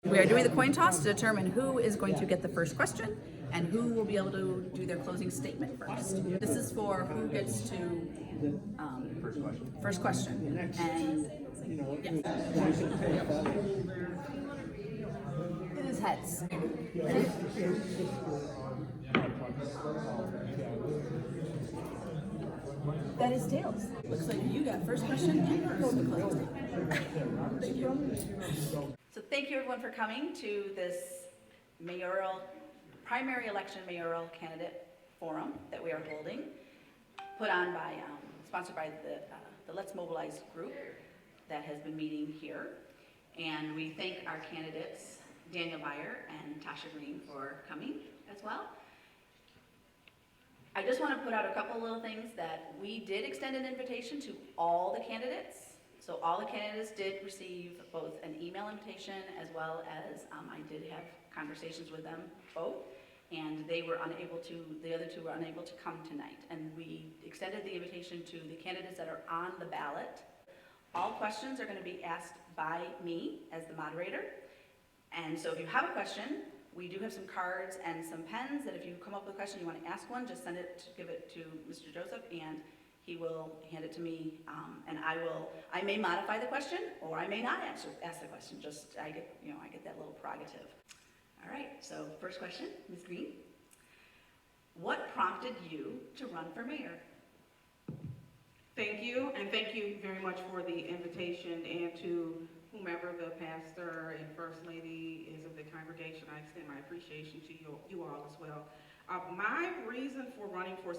We are doing the coin toss to determine who is going to get the first question and who will be able to do their closing statement first. This is for who gets to first question. And yes. It is heads. That is tails. Looks like you got first question and first closing statement. Thank you. So thank you everyone for coming to this primary election mayoral candidate forum that we are holding, put on by, sponsored by the Let's Mobilize group that has been meeting here. And we thank our candidates, Daniel Beyer and Tasha Green, for coming as well. I just want to put out a couple little things that we did extend an invitation to all the candidates. So all the candidates did receive both an email invitation as well as I did have conversations with them both, and the other two were unable to come tonight. And we extended the invitation to the candidates that are on the ballot. All questions are going to be asked by me as the moderator. And so if you have a question, we do have some cards and some pens that if you come up with a question, you want to ask one, just give it to Mr. Joseph, and he will hand it to me, and I may modify the question, or I may not ask the question. Just I get that little prerogative. All right. So first question, Ms. Green. What prompted you to run for mayor? Thank you, and thank you very much for the invitation, and to whomever the pastor and first lady is of the congregation, I extend my appreciation to you all as well. My reason for running for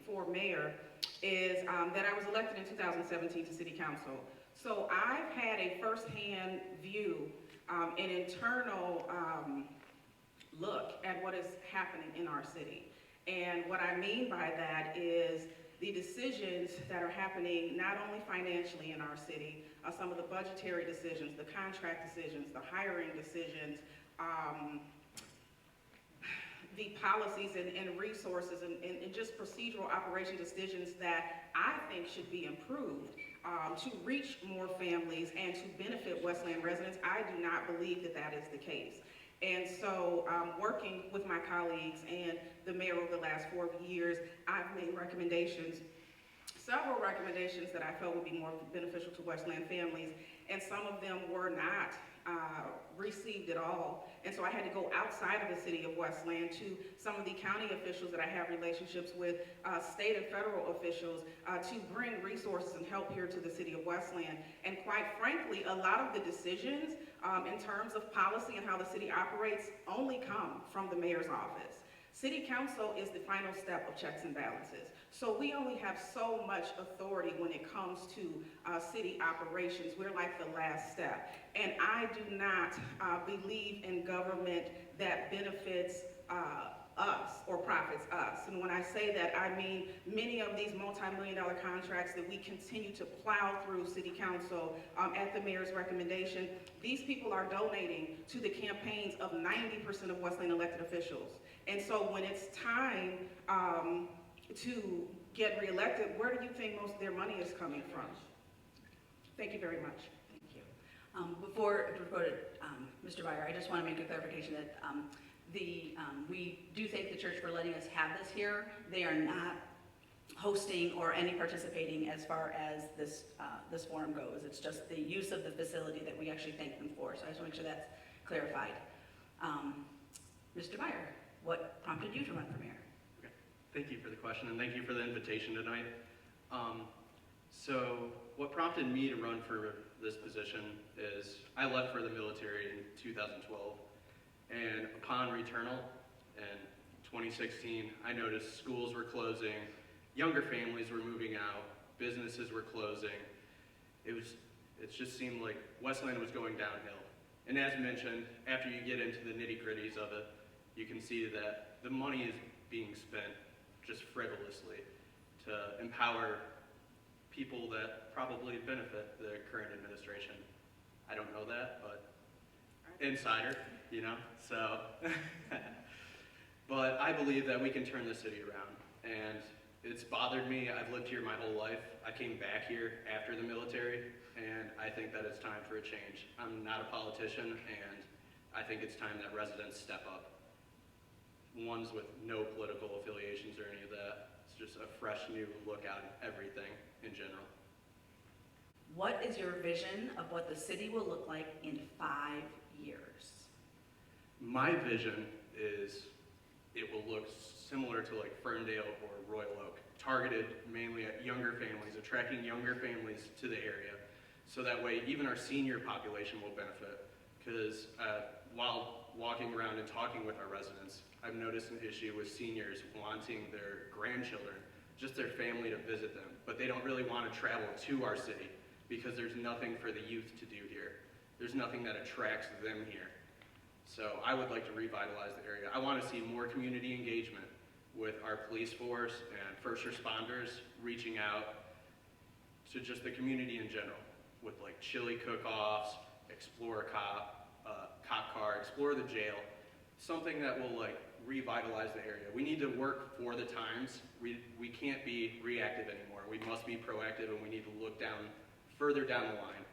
for mayor is that I was elected in 2017 to city council. So I've had a firsthand view, an internal look at what is happening in our city. And what I mean by that is the decisions that are happening not only financially in our city, some of the budgetary decisions, the contract decisions, the hiring decisions, the policies and resources and just procedural operation decisions that I think should be improved to reach more families and to benefit Westland residents. I do not believe that that is the case. And so working with my colleagues and the mayor over the last 4 years, I've made several recommendations that I felt would be more beneficial to Westland families, and some of them were not received at all. And so I had to go outside of the city of Westland to some of the county officials that I have relationships with, state and federal officials, to bring resources and help here to the city of Westland. And quite frankly, a lot of the decisions in terms of policy and how the city operates only come from the mayor's office. City council is the final step of checks and balances. So we only have so much authority when it comes to city operations. We're like the last step. And I do not believe in government that benefits us or profits us. And when I say that, I mean many of these multi-million-dollar contracts that we continue to plow through city council at the mayor's recommendation. These people are donating to the campaigns of 90% of Westland elected officials. And so when it's time to get reelected, where do you think most of their money is coming from? Thank you very much. Thank you. Before I go to Mr. Beyer, I just want to make a clarification that we do thank the church for letting us have this here. They are not hosting or any participating as far as this forum goes. It's just the use of the facility that we actually thank them for. So I just want to make sure that's clarified. Mr. Beyer, what prompted you to run for mayor? Okay. Thank you for the question, and thank you for the invitation tonight. So what prompted me to run for this position is I left for the military in 2012, and upon returnal in 2016, I noticed schools were closing, younger families were moving out, businesses were closing. It just seemed like Westland was going downhill. And as mentioned, after you get into the nitty-gritties of it, you can see that the money is being spent just frivolously to empower people that probably benefit the current administration. I don't know that, but insider, so. But I believe that we can turn the city around, and it's bothered me. I've lived here my whole life. I came back here after the military, and I think that it's time for a change. I'm not a politician, and I think it's time that residents step up. Ones with no political affiliations or any of that. It's just a fresh new look at everything in general. What is your vision of what the city will look like in 5 years? My vision is it will look similar to like Ferndale or Royal Oak, targeted mainly at younger families, attracting younger families to the area. So that way even our senior population will benefit. Because while walking around and talking with our residents, I've noticed an issue with seniors wanting their grandchildren, just their family to visit them, but they don't really want to travel to our city because there's nothing for the youth to do here. There's nothing that attracts them here. So I would like to revitalize the area. I want to see more community engagement with our police force and first responders reaching out to just the community in general with like chili cook-offs, explore a cop car, explore the jail, something that will like revitalize the area. We need to work for the times. We can't be reactive anymore. We must be proactive, and we need to look further down the line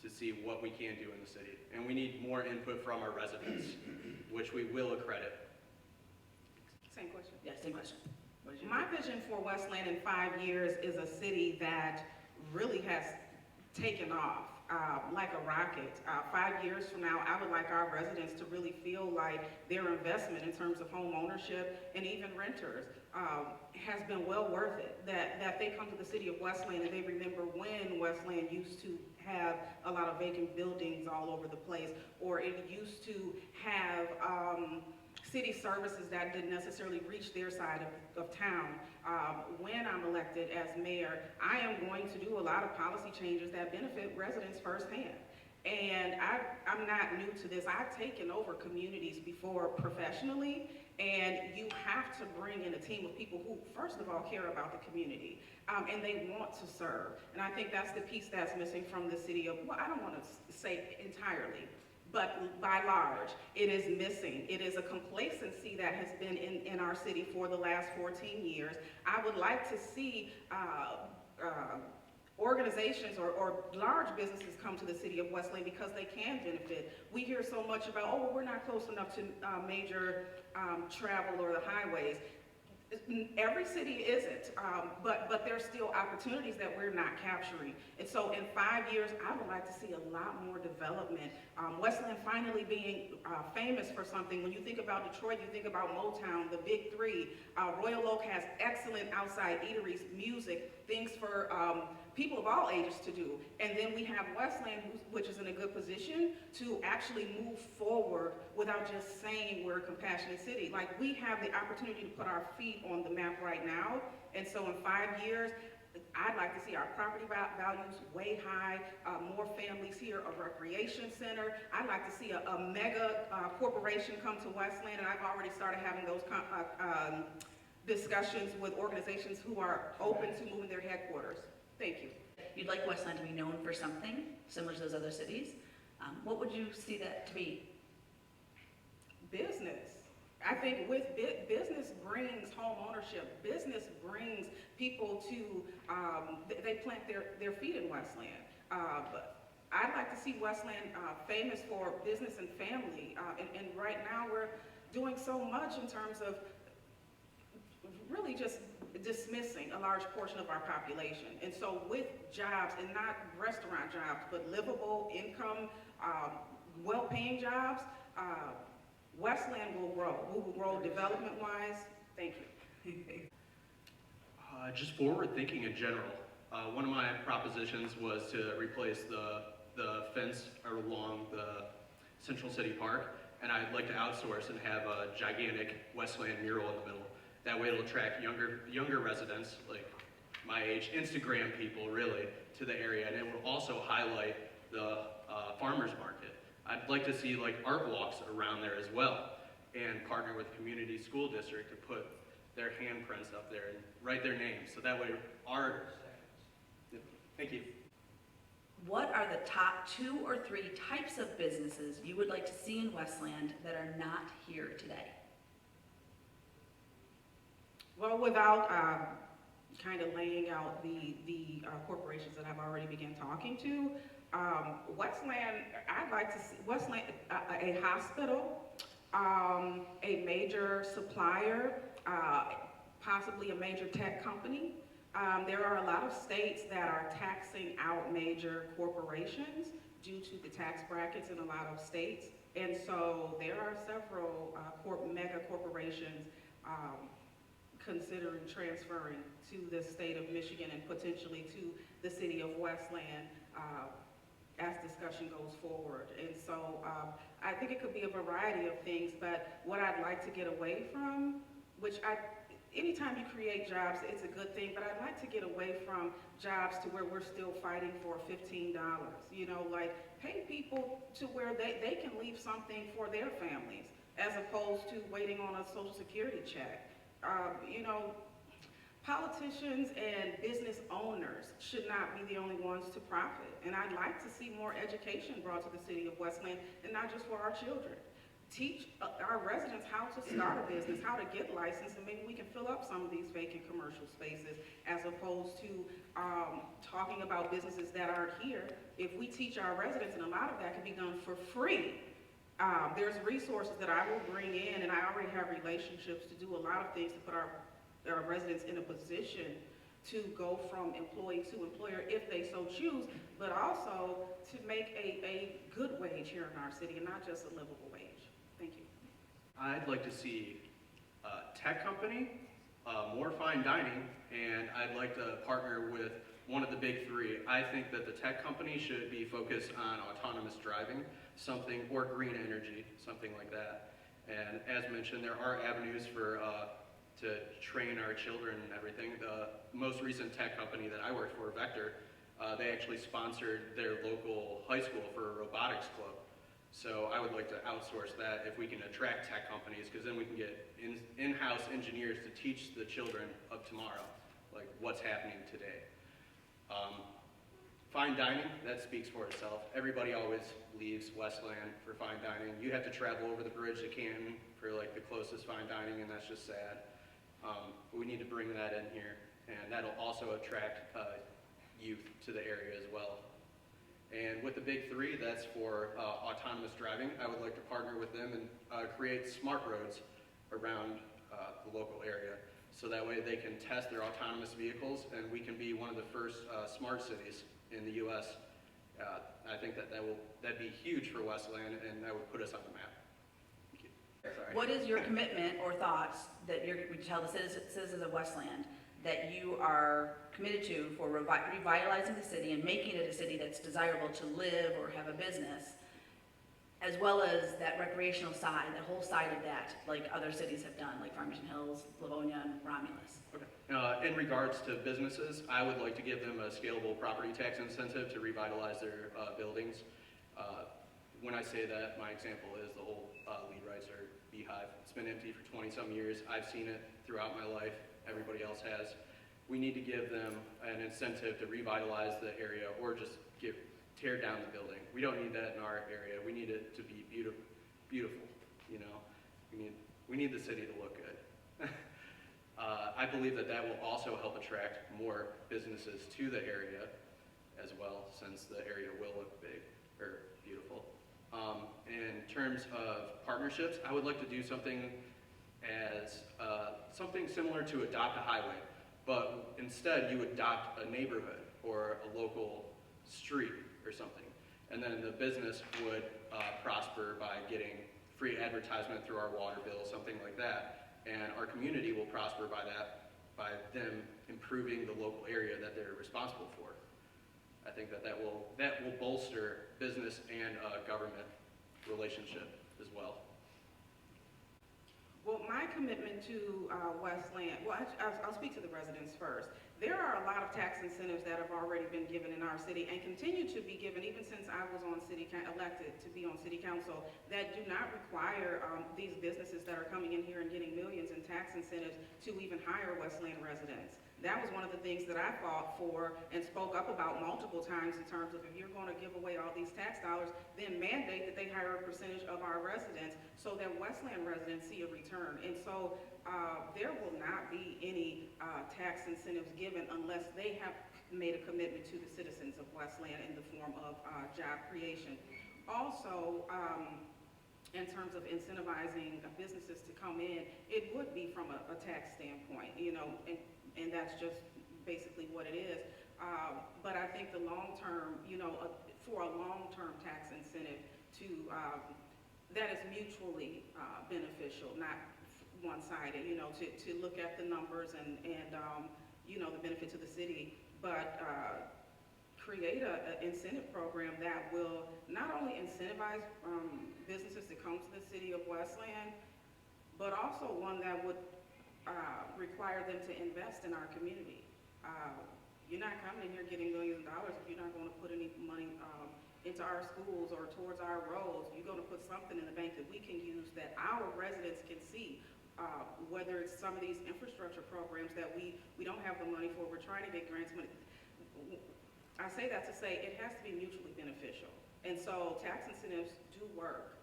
to see what we can do in the city. And we need more input from our residents, which we will accredit. Same question. Yeah, same question. What is your My vision for Westland in 5 years is a city that really has taken off like a rocket. 5 years from now, I would like our residents to really feel like their investment in terms of home ownership and even renters has been well worth it. That they come to the city of Westland and they remember when Westland used to have a lot of vacant buildings all over the place, or it used to have city services that didn't necessarily reach their side of town. When I'm elected as mayor, I am going to do a lot of policy changes that benefit residents firsthand. And I'm not new to this. I've taken over communities before professionally, and you have to bring in a team of people who, first of all, care about the community, and they want to serve. And I think that's the piece that's missing from the city of, well, I don't want to say entirely, but by large, it is missing. It is a complacency that has been in our city for the last 14 years. I would like to see organizations or large businesses come to the city of Westland because they can benefit. We hear so much about, oh, well, we're not close enough to major travel or the highways. Every city isn't, but there's still opportunities that we're not capturing. And so in 5 years, I would like to see a lot more development. Westland finally being famous for something. When you think about Detroit, you think about Motown, the big three. Royal Oak has excellent outside eateries, music, things for people of all ages to do. And then we have Westland, which is in a good position to actually move forward without just saying we're a compassionate city. Like, we have the opportunity to put our feet on the map right now. And so in 5 years, I'd like to see our property values way high, more families here, a recreation center. I'd like to see a mega corporation come to Westland, and I've already started having those discussions with organizations who are open to moving their headquarters. Thank you. You'd like Westland to be known for something similar to those other cities. What would you see that to be? Business. I think with business brings home ownership. Business brings people to, they plant their feet in Westland. But I'd like to see Westland famous for business and family. And right now we're doing so much in terms of really just dismissing a large portion of our population. And so with jobs, and not restaurant jobs, but livable income, well-paying jobs, Westland will grow. We will grow development-wise. Thank you. Just forward thinking in general. One of my propositions was to replace the fence along the Central City Park, and I'd like to outsource and have a gigantic Westland mural in the middle. That way it'll attract younger residents, like my age, Instagram people really, to the area, and it will also highlight the farmers market. I'd like to see like art walks around there as well, and partner with the community school district to put their handprints up there and write their names, so that way our, thank you. What are the top 2 or 3 types of businesses you would like to see in Westland that are not here today? Well, without kind of laying out the corporations that I've already begun talking to. Westland, I'd like to see Westland, a hospital, a major supplier, possibly a major tech company. There are a lot of states that are taxing out major corporations due to the tax brackets in a lot of states. And so there are several mega corporations considering transferring to the state of Michigan and potentially to the city of Westland as discussion goes forward. And so I think it could be a variety of things, but what I'd like to get away from, anytime you create jobs, it's a good thing, but I'd like to get away from jobs to where we're still fighting for $15. You know, like pay people to where they can leave something for their families as opposed to waiting on a Social Security check. You know, politicians and business owners should not be the only ones to profit. And I'd like to see more education brought to the city of Westland, and not just for our children. Teach our residents how to start a business, how to get licensed, and maybe we can fill up some of these vacant commercial spaces as opposed to talking about businesses that aren't here. If we teach our residents, and a lot of that can be done for free, there's resources that I will bring in, and I already have relationships to do a lot of things to put our residents in a position to go from employee to employer if they so choose, but also to make a good wage here in our city and not just a livable wage. Thank you. I'd like to see a tech company, more fine dining, and I'd like to partner with one of the big three. I think that the tech company should be focused on autonomous driving, or green energy, something like that. And as mentioned, there are avenues for to train our children and everything. The most recent tech company that I worked for, Vector, they actually sponsored their local high school for a robotics club. So I would like to outsource that if we can attract tech companies, because then we can get in-house engineers to teach the children of tomorrow, like what's happening today. Fine dining, that speaks for itself. Everybody always leaves Westland for fine dining. You have to travel over the bridge to Canton for like the closest fine dining, and that's just sad. We need to bring that in here, and that'll also attract youth to the area as well. And with the big three, that's for autonomous driving. I would like to partner with them and create smart roads around the local area, so that way they can test their autonomous vehicles, and we can be one of the first smart cities in the U.S. I think that'd be huge for Westland, and that would put us on the map. Thank you. Sorry. What is your commitment or thoughts that you tell the citizens of Westland that you are committed to for revitalizing the city and making it a city that's desirable to live or have a business, as well as that recreational side, the whole side of that, like other cities have done, like Farmington Hills, Livonia, and Romulus? Okay. In regards to businesses, I would like to give them a scalable property tax incentive to revitalize their buildings. When I say that, my example is the whole Lee Reiser Beehive. It's been empty for 20-some years. I've seen it throughout my life. Everybody else has. We need to give them an incentive to revitalize the area, or just tear down the building. We don't need that in our area. We need it to be beautiful. You know, we need the city to look good. I believe that will also help attract more businesses to the area as well, since the area will look big or beautiful. In terms of partnerships, I would like to do something something similar to adopt a highway, but instead you adopt a neighborhood or a local street or something, and then the business would prosper by getting free advertisement through our water bill, something like that, and our community will prosper by them improving the local area that they're responsible for. I think that will bolster business and government relationship as well. Well, my commitment to Westland, I'll speak to the residents first. There are a lot of tax incentives that have already been given in our city and continue to be given even since I was elected to be on city council, that do not require these businesses that are coming in here and getting millions in tax incentives to even hire Westland residents. that was one of the things that I fought for and spoke up about multiple times in terms of if you're going to give away all these tax dollars, then mandate that they hire a percentage of our residents so that Westland residents see a return. And so there will not be any tax incentives given unless they have made a commitment to the citizens of Westland in the form of job creation. Also, in terms of incentivizing businesses to come in, it would be from a tax standpoint, you know, and that's just basically what it is. But I think the long-term, you know, for a long-term tax incentive to, that is mutually beneficial, not one-sided, you know, to look at the numbers and you know, the benefit to the city, but create an incentive program that will not only incentivize businesses to come to the city of Westland, but also one that would require them to invest in our community. You're not coming in here getting millions of dollars if you're not going to put any money into our schools or towards our roads. You're going to put something in the bank that we can use that our residents can see. Whether it's some of these infrastructure programs that we don't have the money for, we're trying to get grants money. I say that to say it has to be mutually beneficial. And so tax incentives do work,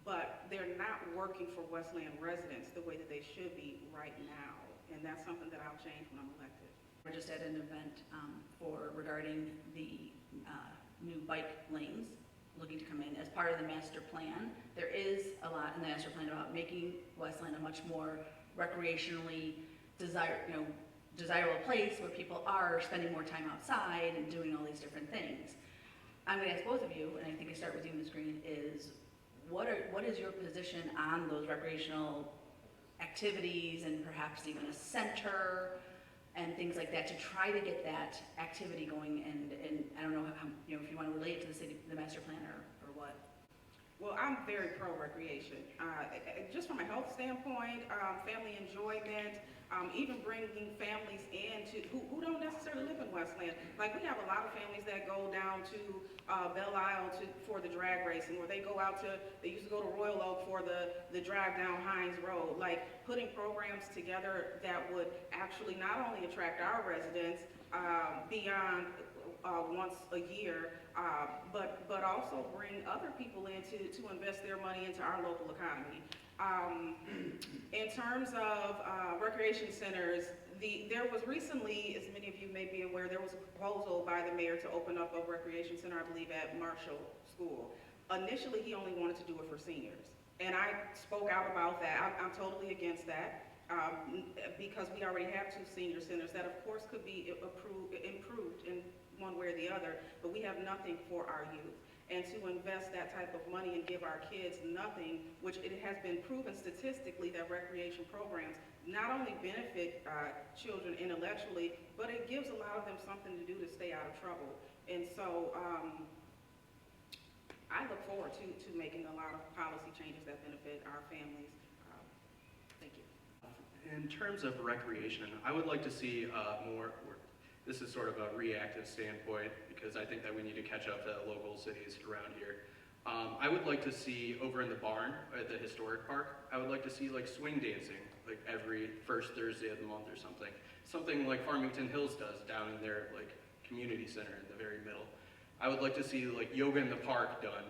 but they're not working for Westland residents the way that they should be right now. And that's something that I'll change when I'm elected. We're just at an event regarding the new bike lanes looking to come in as part of the master plan. There is a lot in the master plan about making Westland a much more recreationally desirable place where people are spending more time outside and doing all these different things. I'm going to ask both of you, and I think I start with you, Ms. Green, is what is your position on those recreational activities and perhaps even a center and things like that to try to get that activity going, and I don't know how, you know, if you want to relate it to the city, the master plan or what. Well, I'm very pro-recreation. Just from a health standpoint, family enjoyment, even bringing families in who don't necessarily live in Westland. Like, we have a lot of families that go down to Belle Isle for the drag racing, or they go out to, they used to go to Royal Oak for the drive down Hines Road. Like, putting programs together that would actually not only attract our residents beyond once a year, but also bring other people in to invest their money into our local economy. In terms of recreation centers, there was recently, as many of you may be aware, there was a proposal by the mayor to open up a recreation center, I believe, at Marshall School. Initially, he only wanted to do it for seniors. And I spoke out about that. I'm totally against that. Because we already have 2 senior centers that, of course, could be improved in one way or the other, but we have nothing for our youth. And to invest that type of money and give our kids nothing, which it has been proven statistically that recreation programs not only benefit children intellectually, but it gives a lot of them something to do to stay out of trouble. And so I look forward to making a lot of policy changes that benefit our families. Thank you. In terms of recreation, I would like to see more, this is sort of a reactive standpoint because I think that we need to catch up to local cities around here. I would like to see over in the barn at the historic park, I would like to see like swing dancing, like every first Thursday of the month or something. Something like Farmington Hills does down in their like community center in the very middle. I would like to see like yoga in the park done,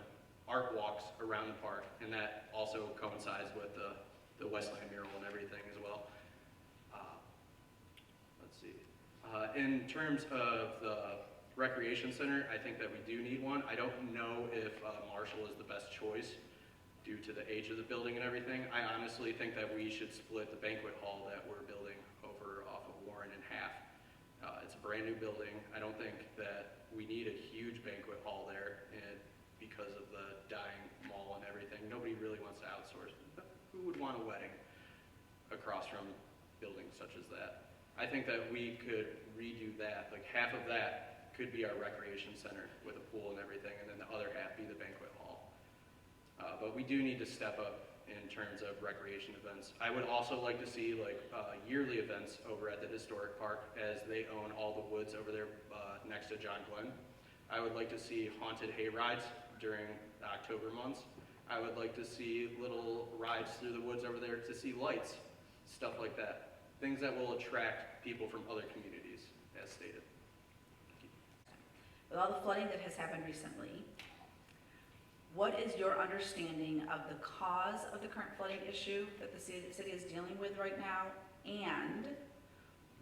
art walks around the park, and that also coincides with the Westland mural and everything as well. Let's see. In terms of the recreation center, I think that we do need one. I don't know if Marshall is the best choice due to the age of the building and everything. I honestly think that we should split the banquet hall that we're building over off of Warren in half. It's a brand new building. I don't think that we need a huge banquet hall there, and because of the dying mall and everything, nobody really wants to outsource. Who would want a wedding across from buildings such as that? I think that we could redo that, like half of that could be our recreation center with a pool and everything, and then the other half be the banquet hall. But we do need to step up in terms of recreation events. I would also like to see like yearly events over at the historic park, as they own all the woods over there next to John Glenn. I would like to see haunted hay rides during the October months. I would like to see little rides through the woods over there to see lights, stuff like that. things that will attract people from other communities, as stated. With all the flooding that has happened recently, what is your understanding of the cause of the current flooding issue that the city is dealing with right now? And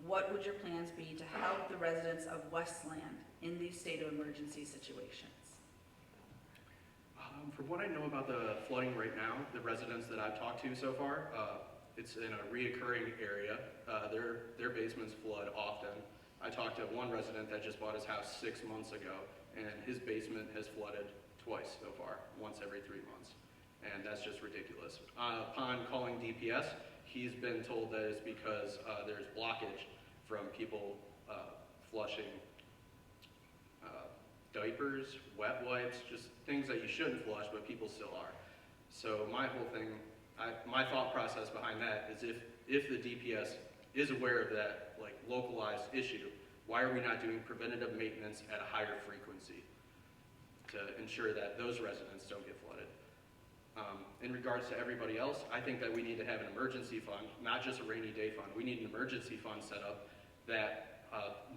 what would your plans be to help the residents of Westland in these state of emergency situations? From what I know about the flooding right now, the residents that I've talked to so far, it's in a reoccurring area. Their basements flood often. I talked to one resident that just bought his house 6 months ago, and his basement has flooded twice so far, once every 3 months. And that's just ridiculous. Upon calling DPS, he's been told that it's because there's blockage from people flushing diapers, wet wipes, just things that you shouldn't flush, but people still are. So my whole thing, my thought process behind that is if the DPS is aware of that like localized issue, why are we not doing preventative maintenance at a higher frequency to ensure that those residents don't get flooded? In regards to everybody else, I think that we need to have an emergency fund, not just a rainy day fund. We need an emergency fund set up that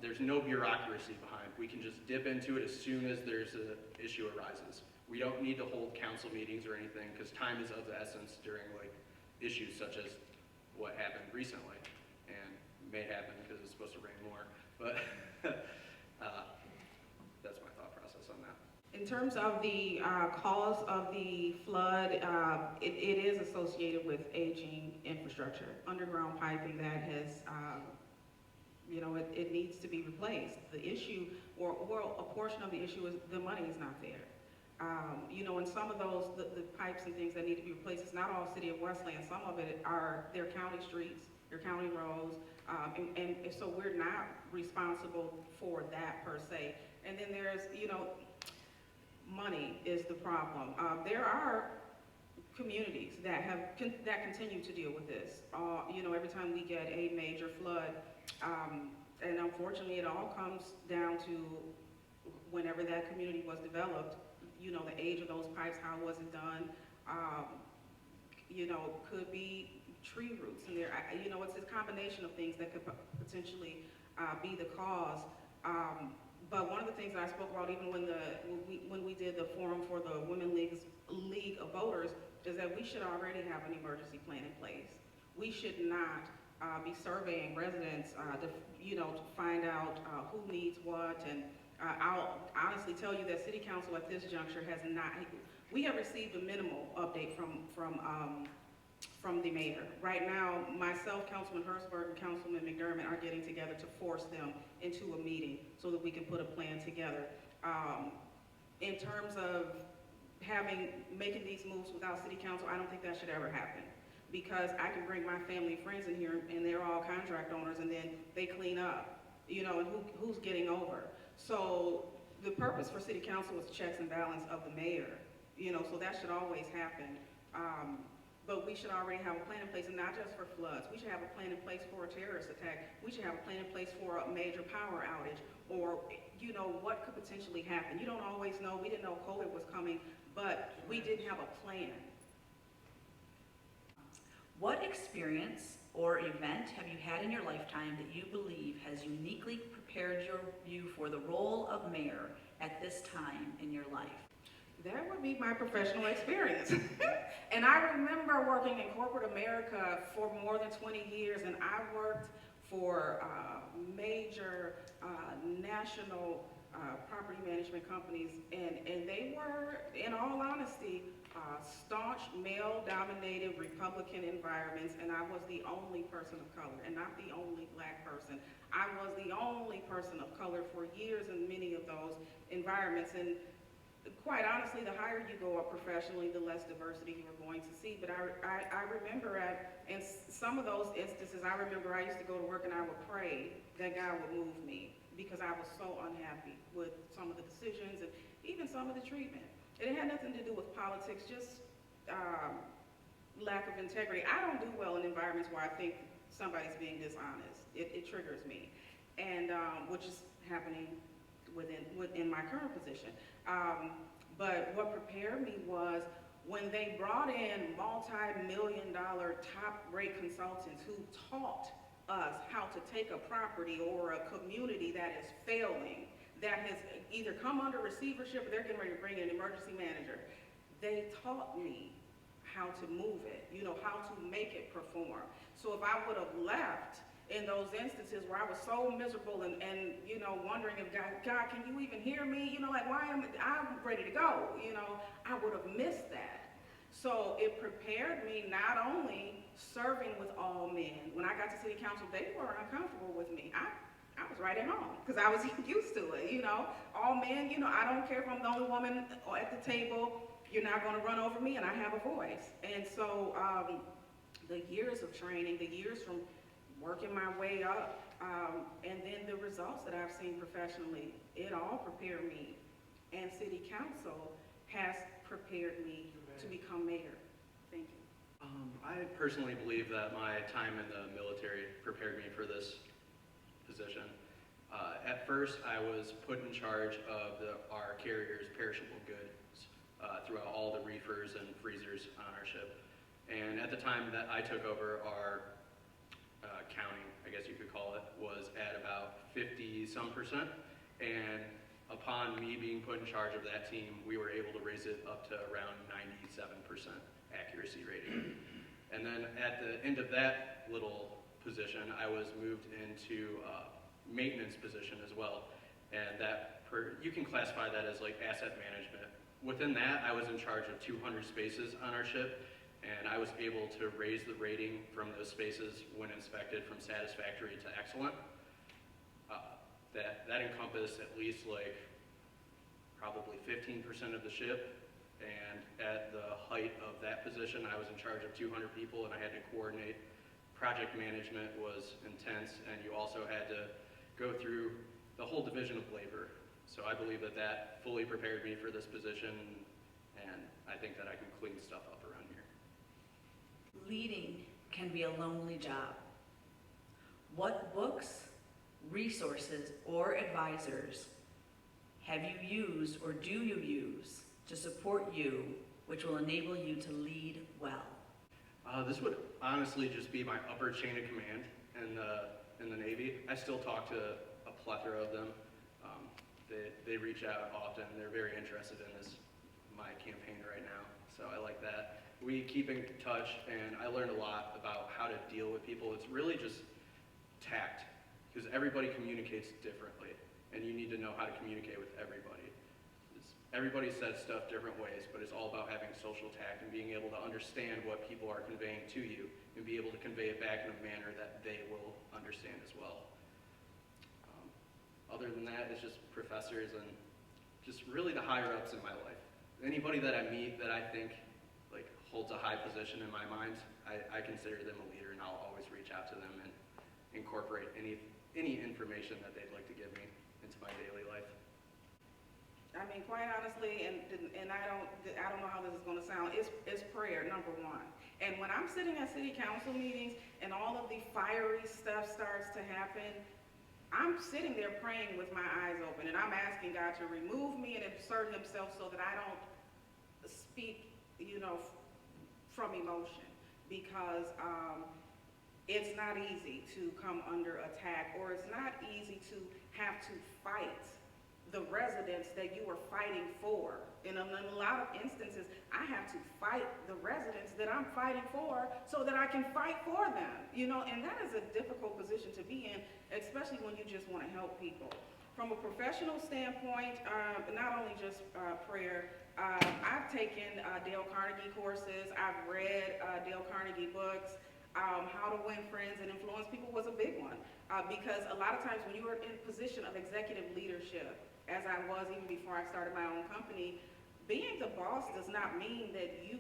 there's no bureaucracy behind. We can just dip into it as soon as there's an issue arises. We don't need to hold council meetings or anything because time is of the essence during like issues such as what happened recently and may happen because it's supposed to rain more. But that's my thought process on that. In terms of the cause of the flood, it is associated with aging infrastructure, underground piping that has, it needs to be replaced. The issue, or a portion of the issue is the money is not there. And some of those, the pipes and things that need to be replaced, it's not all City of Westland. Some of it are their county streets, their county roads, and so we're not responsible for that per se. And then there's, money is the problem. There are communities that that continue to deal with this. Every time we get a major flood, and unfortunately it all comes down to whenever that community was developed, the age of those pipes, how was it done, could be tree roots in there. It's a combination of things that could potentially be the cause. But one of the things that I spoke about even when we did the forum for the Women League of Voters is that we should already have an emergency plan in place. We should not be surveying residents to find out who needs what. And I'll honestly tell you that City Council at this juncture has not. We have received a minimal update from the mayor. Right now, myself, Councilman Hertzberg, and Councilman McDermott are getting together to force them into a meeting so that we can put a plan together. In terms of making these moves without City Council, I don't think that should ever happen, because I can bring my family and friends in here and they're all contract owners and then they clean up, and who's getting over. So the purpose for City Council is checks and balance of the mayor, so that should always happen. But we should already have a plan in place, and not just for floods. We should have a plan in place for a terrorist attack. We should have a plan in place for a major power outage, or, what could potentially happen. You don't always know. We didn't know COVID was coming, but we didn't have a plan. What experience or event have you had in your lifetime that you believe has uniquely prepared you for the role of mayor at this time in your life? That would be my professional experience. And I remember working in corporate America for more than 20 years, and I worked for major national property management companies, and they were, in all honesty, staunch male-dominated Republican environments, and I was the only person of color, and not the only black person. I was the only person of color for years in many of those environments, and quite honestly, the higher you go up professionally, the less diversity you are going to see. But I remember in some of those instances, I remember I used to go to work and I would pray that God would move me, because I was so unhappy with some of the decisions and even some of the treatment. And it had nothing to do with politics, just lack of integrity. I don't do well in environments where I think somebody's being dishonest. It triggers me, and which is happening within my current position. But what prepared me was when they brought in multi-million-dollar top-rate consultants who taught us how to take a property or a community that is failing, that has either come under receivership or they're getting ready to bring in an emergency manager. They taught me how to move it, you know, how to make it perform. So if I would have left in those instances where I was so miserable and you know, wondering if God, can you even hear me? You know, like, I'm ready to go, you know, I would have missed that. So it prepared me not only serving with all men. When I got to city council, they were uncomfortable with me. I was right at home because I was used to it, you know. All men, you know, I don't care if I'm the only woman at the table. You're not going to run over me, and I have a voice. And so the years of training, the years from working my way up, and then the results that I've seen professionally, it all prepared me. And city council has prepared me to become mayor. Thank you. I personally believe that my time in the military prepared me for this position. At first, I was put in charge of our carrier's perishable goods throughout all the reefers and freezers on our ship. And at the time that I took over, our counting, I guess you could call it, was at about 50-some%. And upon me being put in charge of that team, we were able to raise it up to around 97% accuracy rating. And then at the end of that little position, I was moved into maintenance position as well. And you can classify that as like asset management. Within that, I was in charge of 200 spaces on our ship, and I was able to raise the rating from those spaces when inspected from satisfactory to excellent. That encompassed at least like probably 15% of the ship, and at the height of that position, I was in charge of 200 people, and I had to coordinate. Project management was intense, and you also had to go through the whole division of labor. So I believe that fully prepared me for this position, and I think that I can clean stuff up around here. Leading can be a lonely job. What books, resources, or advisors have you used or do you use to support you, which will enable you to lead well? This would honestly just be my upper chain of command in the Navy. I still talk to a plethora of them. They reach out often. They're very interested in my campaign right now, so I like that. We keep in touch, and I learned a lot about how to deal with people. It's really just tact, because everybody communicates differently, and you need to know how to communicate with everybody. Everybody says stuff different ways, but it's all about having social tact and being able to understand what people are conveying to you and be able to convey it back in a manner that they will understand as well. Other than that, it's just professors and just really the higher-ups in my life. Anybody that I meet that I think like holds a high position in my mind, I consider them a leader, and I'll always reach out to them and incorporate any information that they'd like to give me into my daily life. I mean, quite honestly, and I don't know how this is going to sound, it's prayer, number one. And when I'm sitting at city council meetings and all of the fiery stuff starts to happen, I'm sitting there praying with my eyes open, and I'm asking God to remove me and insert himself so that I don't speak, you know, from emotion, because it's not easy to come under attack, or it's not easy to have to fight the residents that you are fighting for. And in a lot of instances, I have to fight the residents that I'm fighting for so that I can fight for them, you know, and that is a difficult position to be in, especially when you just want to help people. From a professional standpoint, not only just prayer, I've taken Dale Carnegie courses, I've read Dale Carnegie books. How to Win Friends and Influence People was a big one, because a lot of times when you are in a position of executive leadership, as I was even before I started my own company, being the boss does not mean that you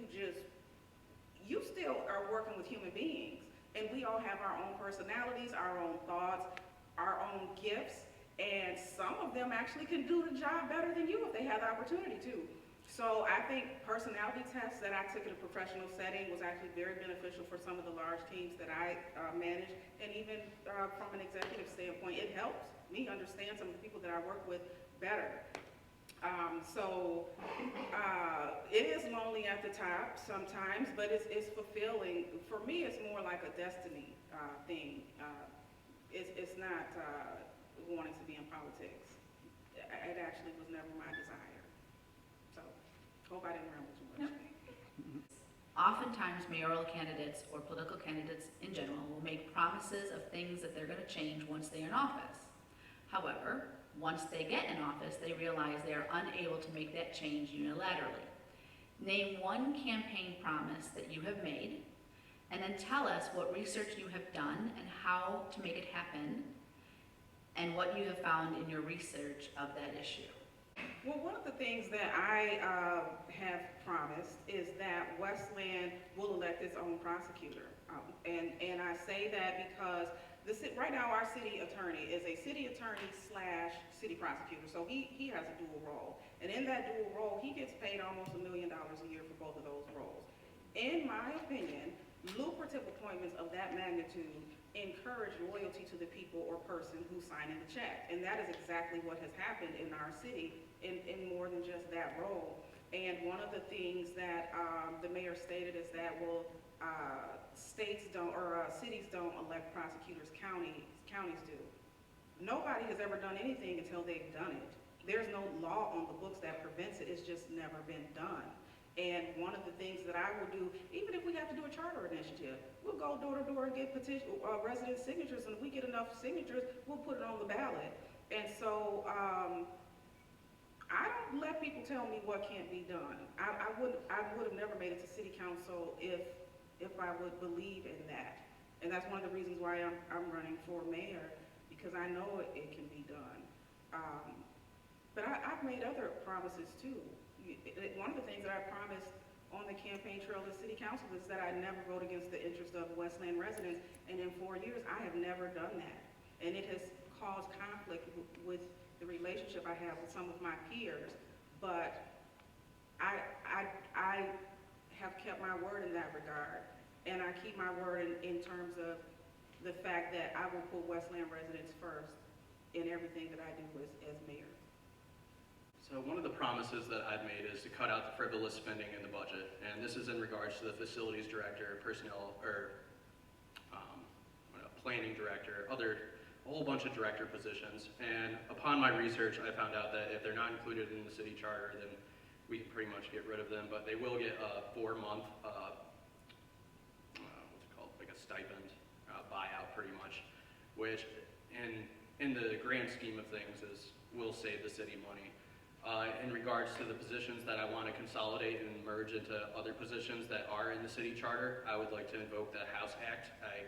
still are working with human beings, and we all have our own personalities, our own thoughts, our own gifts, and some of them actually can do the job better than you if they have the opportunity to. So I think personality tests that I took in a professional setting was actually very beneficial for some of the large teams that I managed, and even from an executive standpoint, it helps me understand some of the people that I work with better. It is lonely at the top sometimes, but it's fulfilling. For me, it's more like a destiny thing. it's not wanting to be in politics. It actually was never my desire. So, hope I didn't ramble too much. Oftentimes, mayoral candidates or political candidates in general will make promises of things that they're going to change once they're in office. However, once they get in office, they realize they are unable to make that change unilaterally. Name one campaign promise that you have made, and then tell us what research you have done and how to make it happen, and what you have found in your research of that issue. Well, one of the things that I have promised is that Westland will elect its own prosecutor. And I say that because right now our city attorney is a city attorney / city prosecutor. So he has a dual role. And in that dual role, he gets paid almost $1 million a year for both of those roles. In my opinion, lucrative appointments of that magnitude encourage loyalty to the people or person who signed in the check. And that is exactly what has happened in our city in more than just that role. And one of the things that the mayor stated is that, well, cities don't elect prosecutors, counties do. Nobody has ever done anything until they've done it. There's no law on the books that prevents it. It's just never been done. And one of the things that I will do, even if we have to do a charter initiative, we'll go door to door and get resident signatures, and if we get enough signatures, we'll put it on the ballot. And so I don't let people tell me what can't be done. I would have never made it to city council if I would believe in that. And that's one of the reasons why I'm running for mayor, because I know it can be done. But I've made other promises too. One of the things that I promised on the campaign trail to city council is that I never vote against the interest of Westland residents, and in 4 years, I have never done that. And it has caused conflict with the relationship I have with some of my peers, but I have kept my word in that regard, and I keep my word in terms of the fact that I will put Westland residents first in everything that I do as mayor. So one of the promises that I've made is to cut out the frivolous spending in the budget, and this is in regards to the facilities director, personnel, or planning director, a whole bunch of director positions. And upon my research, I found out that if they're not included in the city charter, then we can pretty much get rid of them. But they will get a 4-month, what's it called, like a stipend buyout, pretty much, which in the grand scheme of things will save the city money. In regards to the positions that I want to consolidate and merge into other positions that are in the city charter, I would like to invoke the House Act. I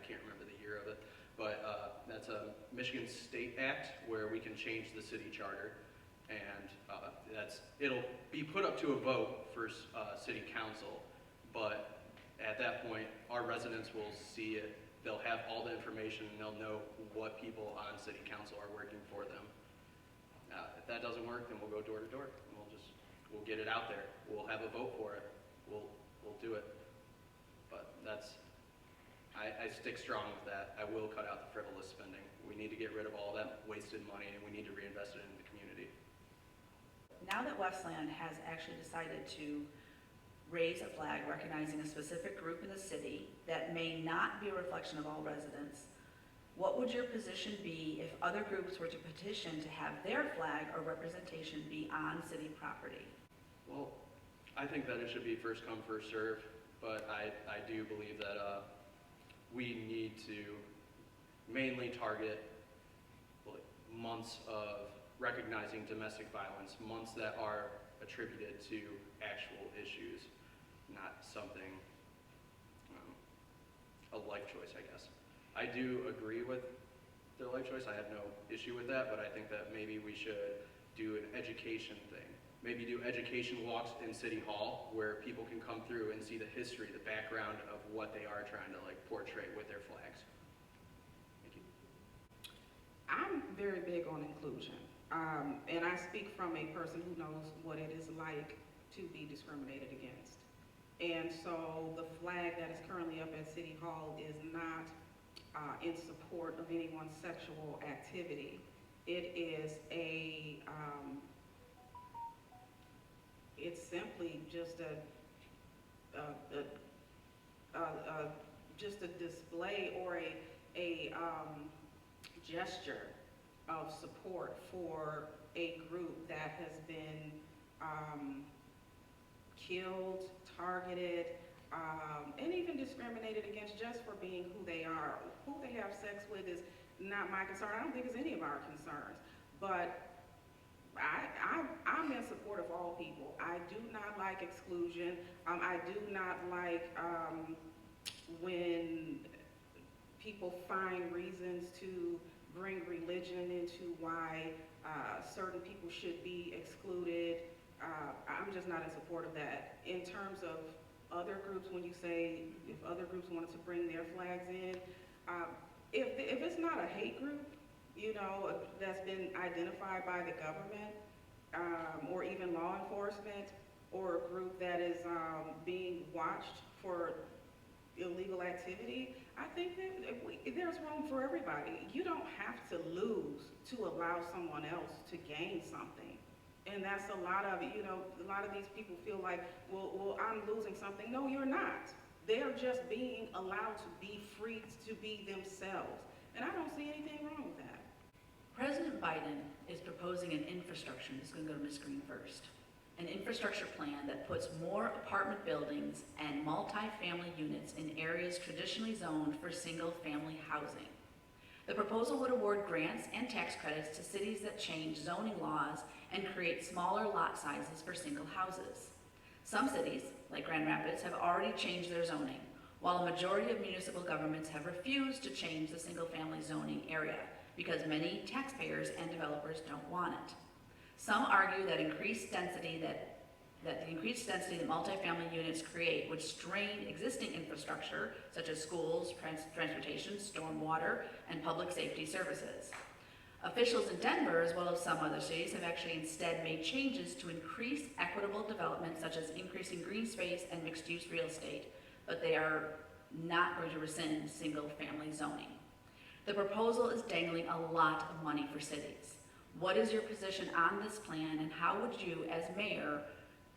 can't remember the year of it, but that's a Michigan State Act where we can change the city charter, and it'll be put up to a vote for city council, but at that point, our residents will see it. They'll have all the information, and they'll know what people on city council are working for them. If that doesn't work, then we'll go door to door, and we'll get it out there. We'll have a vote for it. We'll do it. But I stick strong with that. I will cut out the frivolous spending. We need to get rid of all that wasted money, and we need to reinvest it in the community. Now that Westland has actually decided to raise a flag recognizing a specific group in the city that may not be a reflection of all residents, what would your position be if other groups were to petition to have their flag or representation be on city property? Well, I think that it should be first come, first serve, but I do believe that we need to mainly target months of recognizing domestic violence, months that are attributed to actual issues, not something, a life choice, I guess. I do agree with the life choice. I have no issue with that, but I think that maybe we should do an education thing. Maybe do education walks in City Hall where people can come through and see the history, the background of what they are trying to portray with their flags. Thank you. I'm very big on inclusion, and I speak from a person who knows what it is like to be discriminated against. And so the flag that is currently up at City Hall is not in support of anyone's sexual activity. It is it's simply just a display or gesture of support for a group that has been killed, targeted, and even discriminated against just for being who they are. Who they have sex with is not my concern. I don't think it's any of our concerns. But I'm in support of all people. I do not like exclusion. I do not like when people find reasons to bring religion into why certain people should be excluded. I'm just not in support of that. In terms of other groups, when you say if other groups wanted to bring their flags in, if it's not a hate group, you know, that's been identified by the government or even law enforcement, or a group that is being watched for illegal activity, I think that there's room for everybody. You don't have to lose to allow someone else to gain something. And that's a lot of it. You know, a lot of these people feel like, well, I'm losing something. No, you're not. They're just being allowed to be free to be themselves. And I don't see anything wrong with that. President Biden is proposing an infrastructure, this is going to go to Ms. Green first, an infrastructure plan that puts more apartment buildings and multi-family units in areas traditionally zoned for single-family housing. The proposal would award grants and tax credits to cities that change zoning laws and create smaller lot sizes for single houses. Some cities, like Grand Rapids, have already changed their zoning, while a majority of municipal governments have refused to change the single-family zoning area because many taxpayers and developers don't want it. Some argue that the increased density that multifamily units create would strain existing infrastructure such as schools, transportation, stormwater, and public safety services. Officials in Denver, as well as some other cities, have actually instead made changes to increase equitable development, such as increasing green space and mixed-use real estate, but they are not going to rescind single-family zoning. The proposal is dangling a lot of money for cities. What is your position on this plan, and how would you, as mayor,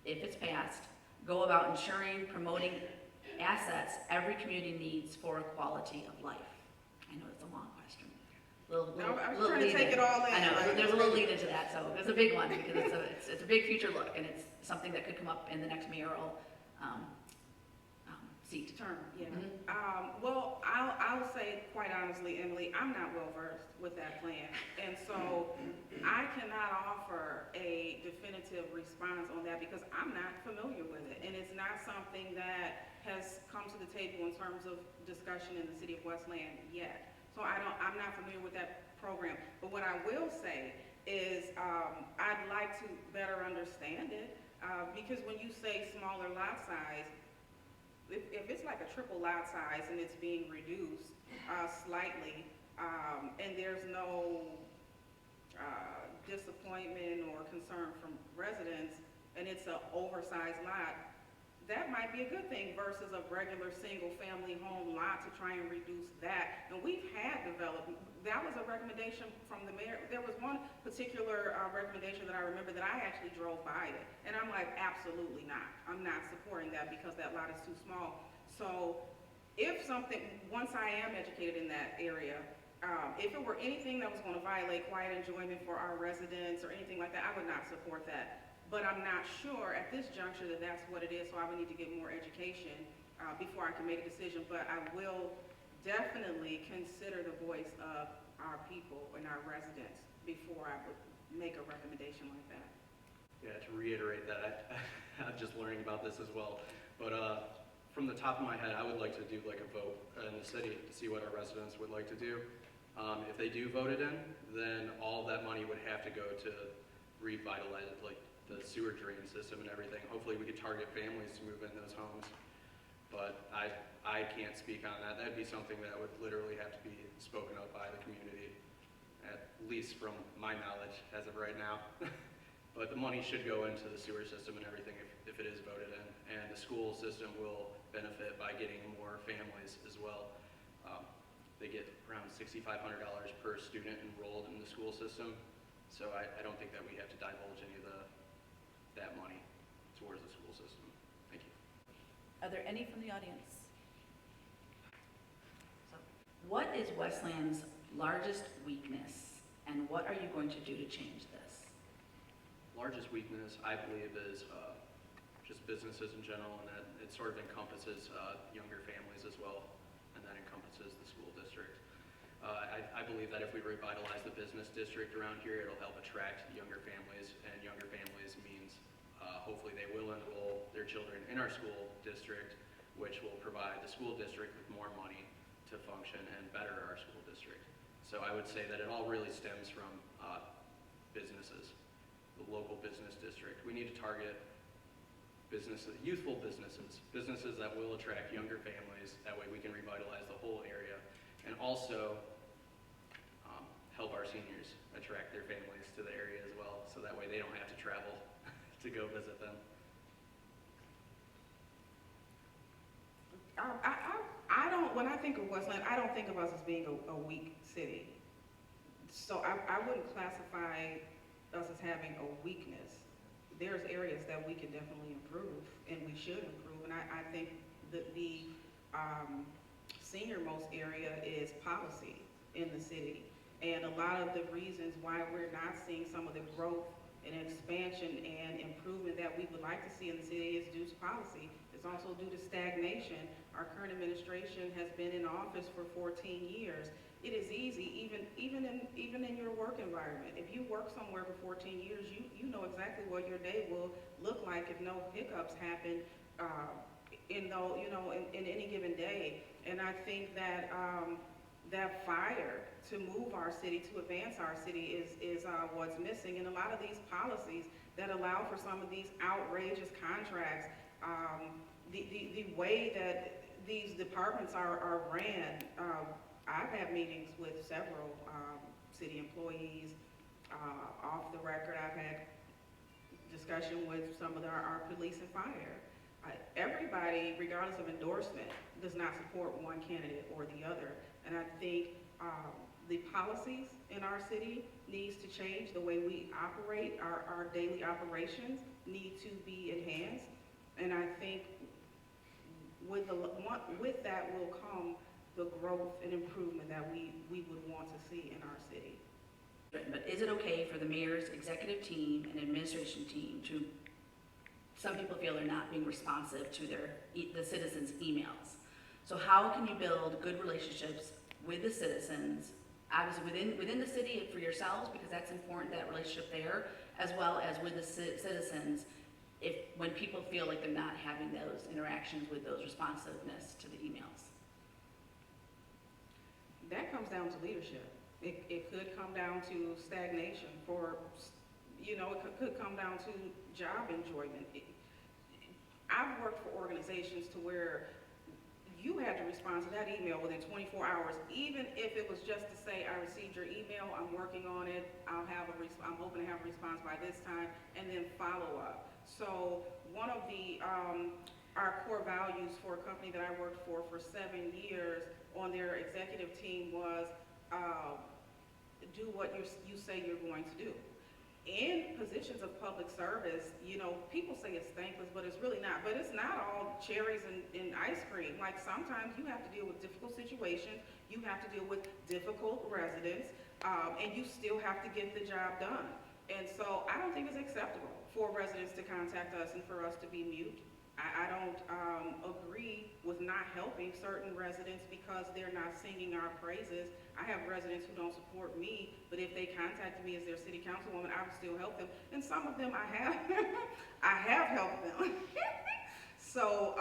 if it's passed, go about ensuring, promoting assets every community needs for quality of life? I know it's a long question. I was trying to take it all in. I know, there's a little lead into that, so it's a big one, because it's a big future look, and it's something that could come up in the next mayoral seat. Term, yeah. Mm-hmm. Well, I'll say quite honestly, Emily, I'm not well versed with that plan, and so I cannot offer a definitive response on that because I'm not familiar with it, and it's not something that has come to the table in terms of discussion in the city of Westland yet. So I'm not familiar with that program. But what I will say is I'd like to better understand it because when you say smaller lot size, if it's like a triple lot size and it's being reduced slightly and there's no disappointment or concern from residents and it's an oversized lot, that might be a good thing versus a regular single-family home lot to try and reduce that. And we've had development. That was a recommendation from the mayor. There was one particular recommendation that I remember that I actually drove by it. And I'm like, absolutely not. I'm not supporting that because that lot is too small. So if something, once I am educated in that area, if it were anything that was going to violate quiet enjoyment for our residents or anything like that, I would not support that. But I'm not sure at this juncture that that's what it is, so I would need to get more education before I can make a decision. But I will definitely consider the voice of our people and our residents before I would make a recommendation like that. Yeah, to reiterate that, I'm just learning about this as well. But from the top of my head, I would like to do like a vote in the city to see what our residents would like to do. If they do vote it in, then all that money would have to go to revitalize it, like the sewer drain system and everything. Hopefully we could target families to move in those homes. But I can't speak on that. That'd be something that would literally have to be spoken of by the community, at least from my knowledge as of right now. But the money should go into the sewer system and everything if it is voted in. And the school system will benefit by getting more families as well. They get around $6,500 per student enrolled in the school system. So I don't think that we have to divulge any of that money towards the school system. Thank you. Are there any from the audience? So, what is Westland's largest weakness, and what are you going to do to change this? Largest weakness, I believe, is just businesses in general, and that it sort of encompasses younger families as well, and that encompasses the school district. I believe that if we revitalize the business district around here, it'll help attract younger families, and younger families means hopefully they will enroll their children in our school district, which will provide the school district with more money to function and better our school district. So I would say that it all really stems from businesses, the local business district. We need to target businesses, youthful businesses, businesses that will attract younger families. That way we can revitalize the whole area, and also help our seniors attract their families to the area as well, so that way they don't have to travel to go visit them. I don't, when I think of Westland, I don't think of us as being a weak city. So I wouldn't classify us as having a weakness. There's areas that we can definitely improve, and we should improve. And I think that the senior-most area is policy in the city. And a lot of the reasons why we're not seeing some of the growth and expansion and improvement that we would like to see in the city is due to policy. It's also due to stagnation. Our current administration has been in office for 14 years. It is easy, even in your work environment. If you work somewhere for 14 years, you know exactly what your day will look like if no hiccups happen in any given day. And I think that that fire to move our city, to advance our city is what's missing. And a lot of these policies that allow for some of these outrageous contracts, the way that these departments are ran, I've had meetings with several city employees off the record. I've had discussion with some of our police and fire. Everybody, regardless of endorsement, does not support one candidate or the other. And I think the policies in our city needs to change. The way we operate, our daily operations need to be enhanced. And I think with that will come the growth and improvement that we would want to see in our city. But is it okay for the mayor's executive team and administration team to, some people feel they're not being responsive to the citizens' emails. So how can you build good relationships with the citizens, obviously within the city for yourselves, because that's important, that relationship there, as well as with the citizens, when people feel like they're not having those interactions with those responsiveness to the emails? That comes down to leadership. It could come down to stagnation it could come down to job enjoyment. I've worked for organizations to where you had to respond to that email within 24 hours, even if it was just to say, I received your email, I'm working on it, I'm hoping to have a response by this time, and then follow up. So one of our core values for a company that I worked for 7 years on their executive team was do what you say you're going to do. In positions of public service, people say it's thankless, but it's really not. But it's not all cherries and ice cream. Like, sometimes you have to deal with difficult situations, you have to deal with difficult residents, and you still have to get the job done. And so I don't think it's acceptable for residents to contact us and for us to be mute. I don't agree with not helping certain residents because they're not singing our praises. I have residents who don't support me, but if they contacted me as their city councilwoman, I would still help them. And some of them I have, I have helped them. So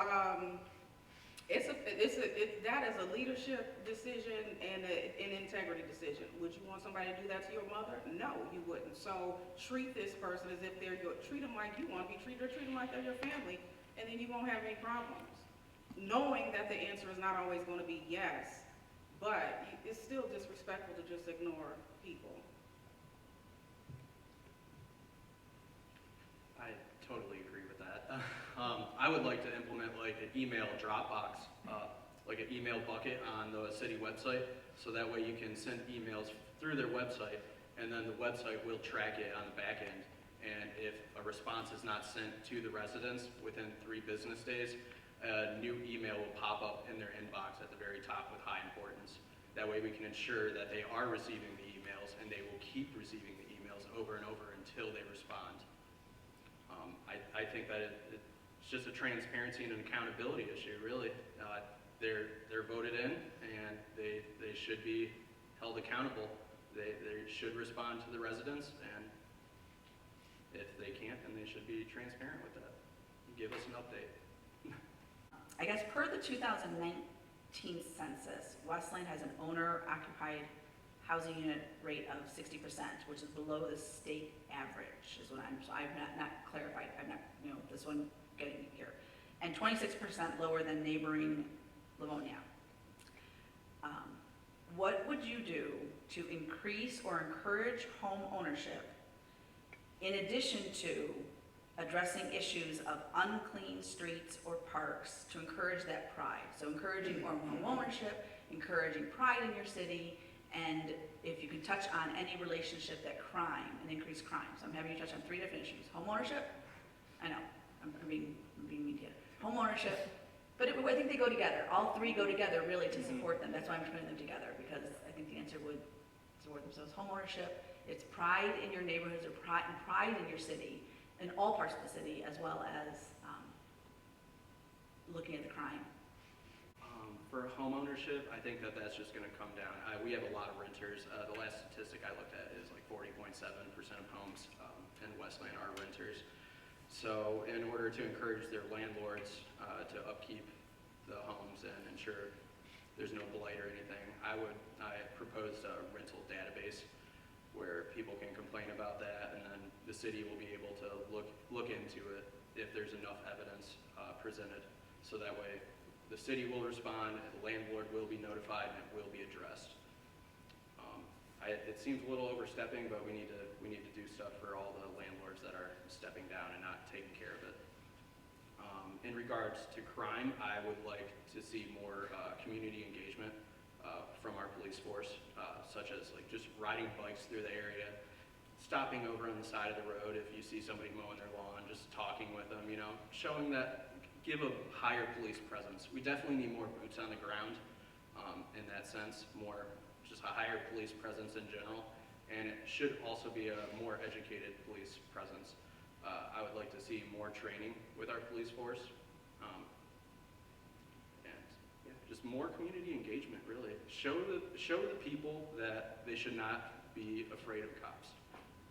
that is a leadership decision and an integrity decision. Would you want somebody to do that to your mother? No, you wouldn't. So treat this person as if treat them like you want to be treated, or treat them like they're your family, and then you won't have any problems. Knowing that the answer is not always going to be yes, but it's still disrespectful to just ignore people. I totally agree with that. I would like to implement like an email Dropbox, like an email bucket on the city website, so that way you can send emails through their website, and then the website will track it on the back end. And if a response is not sent to the residents within 3 business days, a new email will pop up in their inbox at the very top with high importance. That way we can ensure that they are receiving the emails and they will keep receiving the emails over and over until they respond. I think that it's just a transparency and an accountability issue, really. They're voted in, and they should be held accountable. They should respond to the residents, and if they can't, then they should be transparent with that. Give us an update. I guess per the 2019 census, Westland has an owner-occupied housing unit rate of 60%, which is below the state average, is what so I've not clarified, I've not, this one getting here. And 26% lower than neighboring Livonia. What would you do to increase or encourage home ownership in addition to addressing issues of unclean streets or parks to encourage that pride? So encouraging more home ownership, encouraging pride in your city, and if you can touch on any relationship that crime and increased crime. So I'm having you touch on 3 different issues. Home ownership, I know, I'm being mean here. Home ownership, but I think they go together. All 3 go together really to support them. That's why I'm putting them together, because I think the answer would support them. So it's home ownership, it's pride in your neighborhoods, or pride in your city, in all parts of the city, as well as looking at the crime. For home ownership, I think that that's just going to come down. We have a lot of renters. The last statistic I looked at is like 40.7% of homes in Westland are renters. So in order to encourage their landlords to upkeep the homes and ensure there's no blight or anything, I proposed a rental database where people can complain about that, and then the city will be able to look into it if there's enough evidence presented. So that way the city will respond, the landlord will be notified, and it will be addressed. It seems a little overstepping, but we need to do stuff for all the landlords that are stepping down and not taking care of it. In regards to crime, I would like to see more community engagement from our police force, such as like just riding bikes through the area, stopping over on the side of the road if you see somebody mowing their lawn, just talking with them, showing that, give a higher police presence. We definitely need more boots on the ground in that sense, just a higher police presence in general, and it should also be a more educated police presence. I would like to see more training with our police force, and yeah, just more community engagement, really. Show the people that they should not be afraid of cops,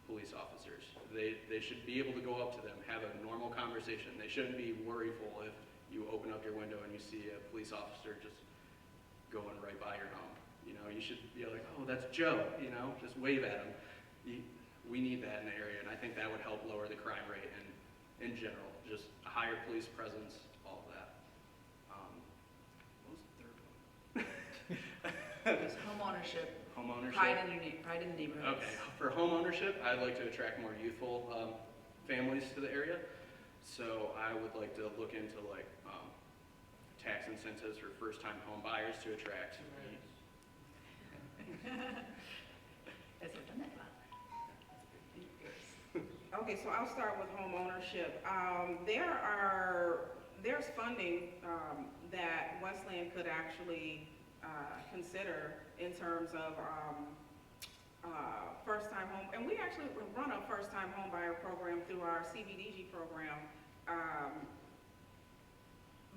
police officers. They should be able to go up to them, have a normal conversation. They shouldn't be worryful if you open up your window and you see a police officer just going right by your home. You should be like, oh, that's Joe, just wave at him. We need that in the area, and I think that would help lower the crime rate in general. Just a higher police presence, all of that. What was the third one? It's home ownership. Home ownership. Pride in the neighborhoods. Okay, for home ownership, I'd like to attract more youthful families to the area. So I would like to look into tax incentives for first-time home buyers to attract. Has there done that a lot? Okay, so I'll start with home ownership. There's funding that Westland could actually consider in terms of first-time home, and we actually run a first-time home buyer program through our CBDG program.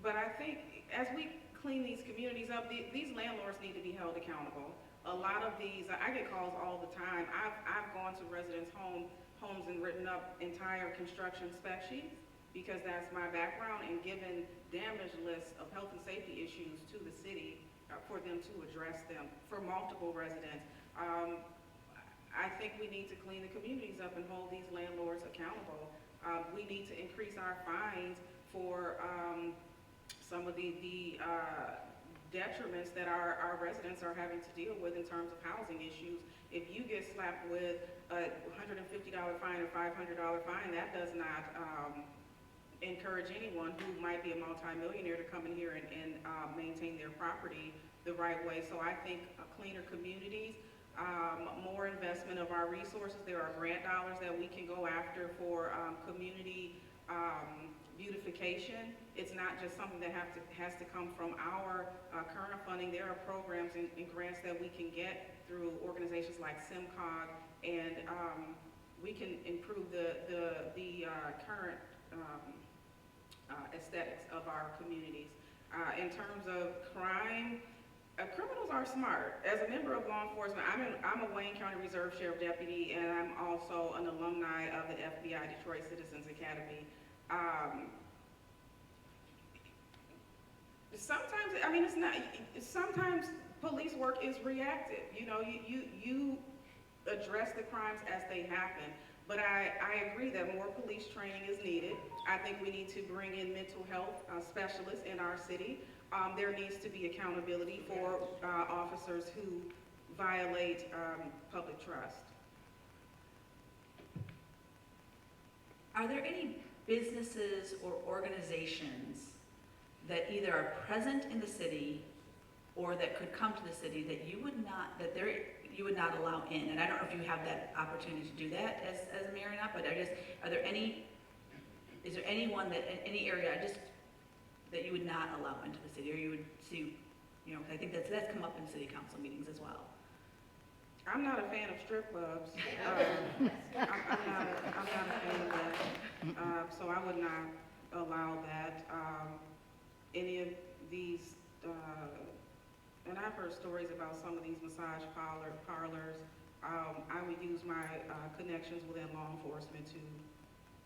But I think as we clean these communities up, these landlords need to be held accountable. A lot of these, I get calls all the time. I've gone to residents' homes and written up entire construction spec sheets because that's my background, and given damage lists of health and safety issues to the city for them to address them for multiple residents. I think we need to clean the communities up and hold these landlords accountable. We need to increase our fines for some of the detriments that our residents are having to deal with in terms of housing issues. If you get slapped with a $150 fine or $500 fine, that does not encourage anyone who might be a multimillionaire to come in here and maintain their property the right way. So I think cleaner communities, more investment of our resources. There are grant dollars that we can go after for community beautification. It's not just something that has to come from our current funding. There are programs and grants that we can get through organizations like SIMCOG, and we can improve the current aesthetics of our communities. In terms of crime, criminals are smart. As a member of law enforcement, I'm a Wayne County Reserve Sheriff Deputy, and I'm also an alumni of the FBI Detroit Citizens Academy. Sometimes, I mean, sometimes police work is reactive. You know, you address the crimes as they happen. But I agree that more police training is needed. I think we need to bring in mental health specialists in our city. There needs to be accountability for officers who violate public trust. Are there any businesses or organizations that either are present in the city or that could come to the city that you would not allow in? And I don't know if you have that opportunity to do that as a mayor or not, but is there anyone that, in any area, that you would not allow into the city, or you would see, you know, 'cause I think that's come up in city council meetings as well. I'm not a fan of strip clubs. I'm not a fan of that. So I would not allow that. Any of these, and I've heard stories about some of these massage parlors. I would use my connections within law enforcement to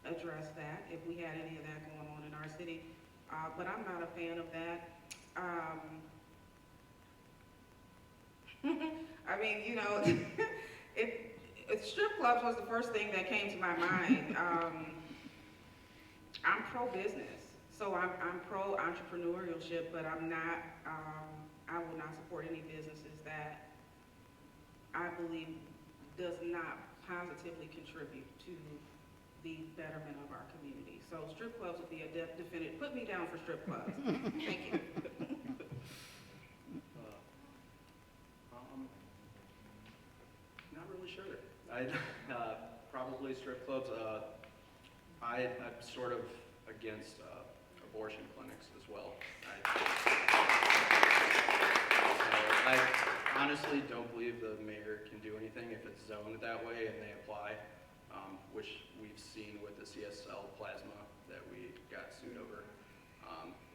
address that if we had any of that going on in our city. But I'm not a fan of that. I mean, you know, if strip clubs was the first thing that came to my mind. I'm pro-business, so I'm pro-entrepreneurship, but I'm not, I will not support any businesses that I believe does not positively contribute to the betterment of our community. So strip clubs would be a definite, put me down for strip clubs. Thank you. Not really sure. Probably strip clubs. I'm sort of against abortion clinics as well. I honestly don't believe the mayor can do anything if it's zoned that way and they apply, which we've seen with the CSL plasma that we got sued over.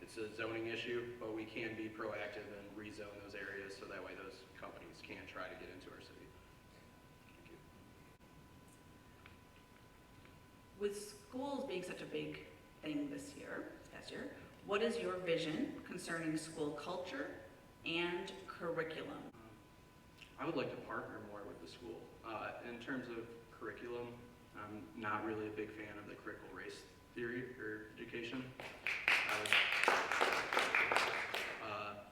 It's a zoning issue, but we can be proactive and rezone those areas so that way those companies can't try to get into our city. Thank you. With schools being such a big thing this year, past year, what is your vision concerning school culture and curriculum? I would like to partner more with the school. In terms of curriculum, I'm not really a big fan of the critical race theory or education.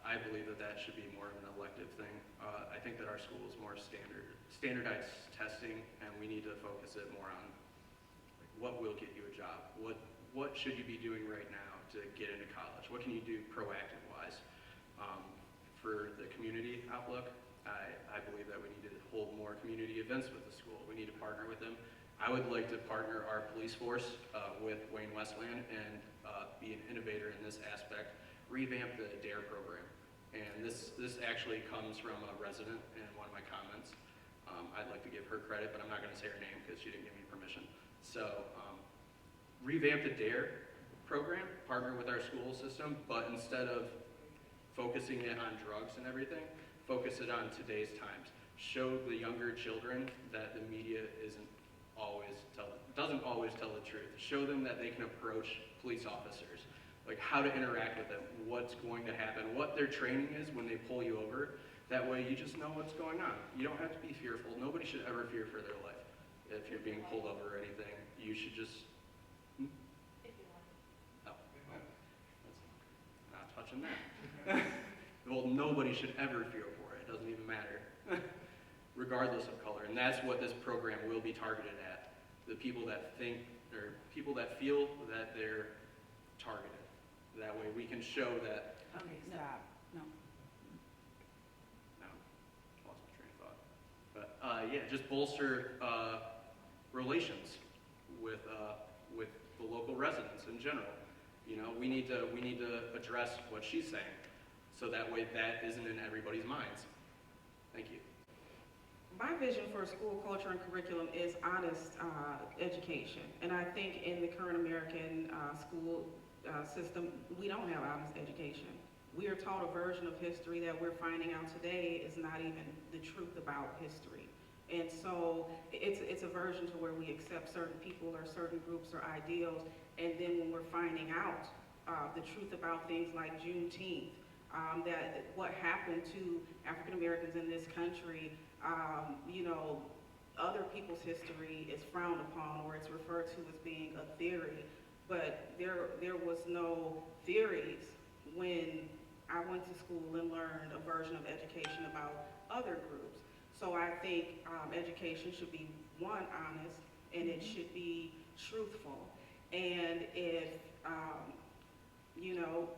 I believe that should be more of an elective thing. I think that our school is more standardized testing, and we need to focus it more on what will get you a job. What should you be doing right now to get into college? What can you do proactive-wise? For the community outlook, I believe that we need to hold more community events with the school. We need to partner with them. I would like to partner our police force with Wayne Westland and be an innovator in this aspect, revamp the DARE program. And this actually comes from a resident in one of my comments. I'd like to give her credit, but I'm not going to say her name because she didn't give me permission. So revamp the DARE program, partner with our school system, but instead of focusing it on drugs and everything, focus it on today's times. Show the younger children that the media doesn't always tell the truth. Show them that they can approach police officers, like how to interact with them, what's going to happen, what their training is when they pull you over. That way you just know what's going on. You don't have to be fearful. Nobody should ever fear for their life. If you're being pulled over or anything, you should just, oh, well, not touching that. Well, nobody should ever fear for it. It doesn't even matter, regardless of color. And that's what this program will be targeted at. The people that think, or people that feel that they're targeted. That way we can show that. Okay, stop. No. No, lost my train of thought. But yeah, just bolster relations with the local residents in general. You know, we need to address what she's saying, so that way that isn't in everybody's minds. Thank you. My vision for school culture and curriculum is honest education. And I think in the current American school system, we don't have honest education. We are taught a version of history that we're finding out today is not even the truth about history. And so it's a version to where we accept certain people or certain groups or ideals, and then when we're finding out the truth about things like Juneteenth, that what happened to African Americans in this country, you know, other people's history is frowned upon, or it's referred to as being a theory. But there was no theories when I went to school and learned a version of education about other groups. So I think education should be, one, honest, and it should be truthful. And if, you know,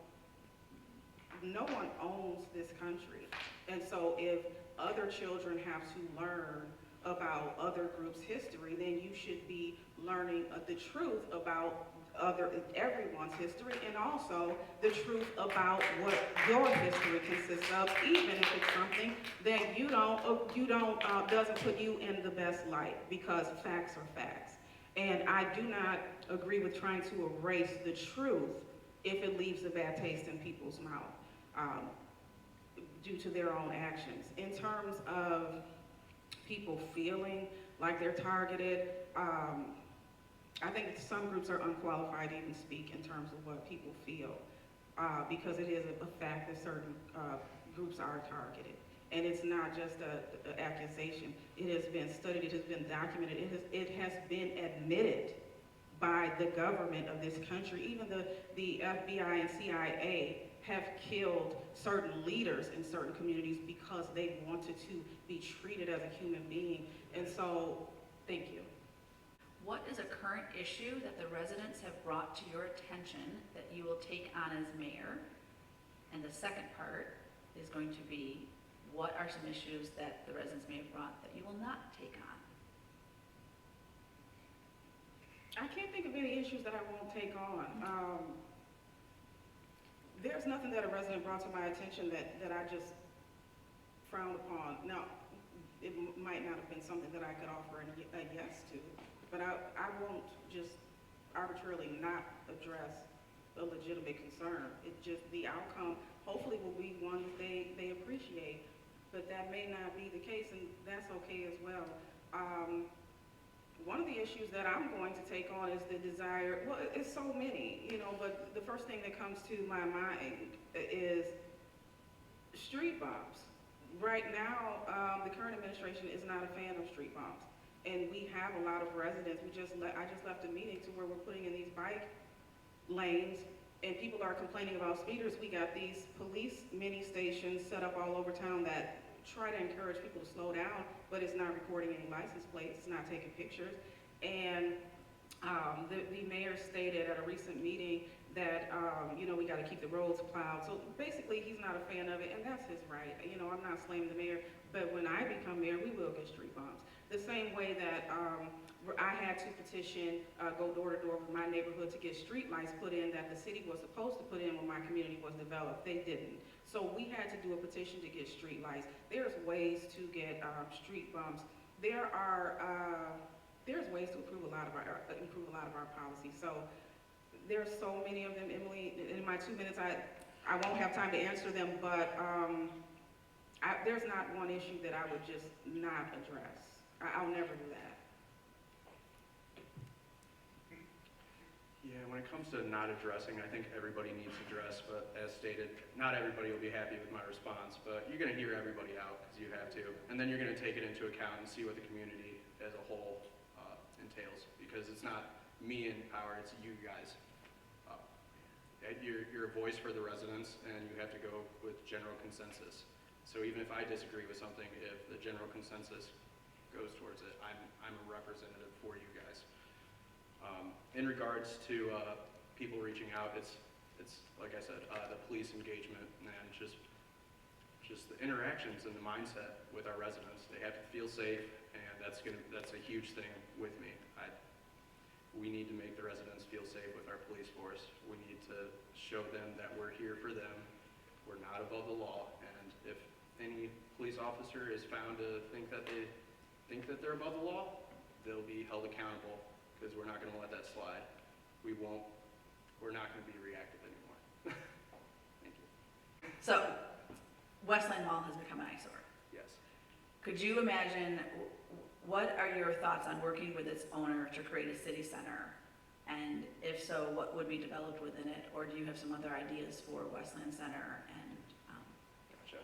no one owns this country. And so if other children have to learn about other groups' history, then you should be learning the truth about everyone's history, and also the truth about what your history consists of, even if it's something that doesn't put you in the best light, because facts are facts. And I do not agree with trying to erase the truth if it leaves a bad taste in people's mouth due to their own actions. In terms of people feeling like they're targeted, I think some groups are unqualified to even speak in terms of what people feel, because it is a fact that certain groups are targeted. And it's not just an accusation. It has been studied, it has been documented, it has been admitted by the government of this country. Even the FBI and CIA have killed certain leaders in certain communities because they wanted to be treated as a human being. And so, thank you. What is a current issue that the residents have brought to your attention that you will take on as mayor? And the second part is going to be, what are some issues that the residents may have brought that you will not take on? I can't think of any issues that I won't take on. There's nothing that a resident brought to my attention that I just frowned upon. Now, it might not have been something that I could offer a yes to, but I won't just arbitrarily not address a legitimate concern. It just, the outcome hopefully will be one that they appreciate, but that may not be the case, and that's okay as well. One of the issues that I'm going to take on is the desire, well, it's so many, you know, but the first thing that comes to my mind is street bumps. Right now, the current administration is not a fan of street bumps, and we have a lot of residents. I just left a meeting to where we're putting in these bike lanes, and people are complaining about speeders. We got these police mini stations set up all over town that try to encourage people to slow down, but it's not recording any license plates, it's not taking pictures. And the mayor stated at a recent meeting that, you know, we got to keep the roads plowed. So basically, he's not a fan of it, and that's his right. You know, I'm not slamming the mayor, but when I become mayor, we will get street bumps. The same way that I had to petition, go door to door with my neighborhood to get street lights put in that the city was supposed to put in when my community was developed. They didn't. So we had to do a petition to get street lights. There's ways to get street bumps. There's ways to improve a lot of our policies. So there's so many of them, Emily. In my 2 minutes, I won't have time to answer them, but there's not one issue that I would just not address. I'll never do that. Yeah, when it comes to not addressing, I think everybody needs to address, but as stated, not everybody will be happy with my response, but you're going to hear everybody out because you have to, and then you're going to take it into account and see what the community as a whole entails, because it's not me in power, it's you guys. You're a voice for the residents, and you have to go with general consensus. So even if I disagree with something, if the general consensus goes towards it, I'm a representative for you guys. In regards to people reaching out, it's like I said, the police engagement, and just the interactions and the mindset with our residents. They have to feel safe, and that's a huge thing with me. We need to make the residents feel safe with our police force. We need to show them that we're here for them. We're not above the law, and if any police officer is found to think that they're above the law, they'll be held accountable, because we're not gonna let that slide. We're not gonna be reactive anymore. Thank you. So, Westland Mall has become an eyesore. Yes. Could you imagine, what are your thoughts on working with its owner to create a city center? And if so, what would be developed within it? Or do you have some other ideas for Westland Center and, Gotcha.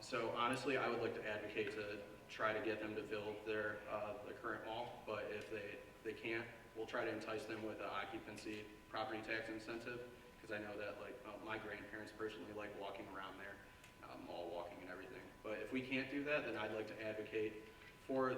So honestly, I would like to advocate to try to get them to fill their the current mall, but if they can't, we'll try to entice them with an occupancy property tax incentive, because I know that like my grandparents personally like walking around there, mall walking and everything. But if we can't do that, then I'd like to advocate for,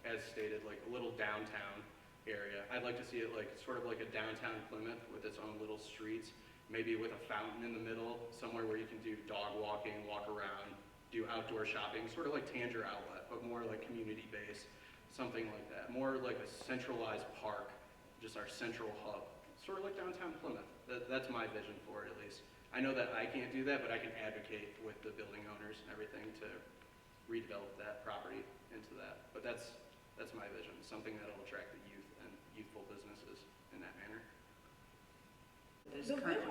as stated, like a little downtown area. I'd like to see it like sort of like a downtown Plymouth with its own little streets, maybe with a fountain in the middle, somewhere where you can do dog walking, walk around, do outdoor shopping, sort of like Tanger Outlet, but more like community based, something like that. More like a centralized park, just our central hub, sort of like downtown Plymouth. That's my vision for it, at least. I know that I can't do that, but I can advocate with the building owners and everything to redevelop that property into that. But that's my vision, something that'll attract the youth and youthful businesses in that manner.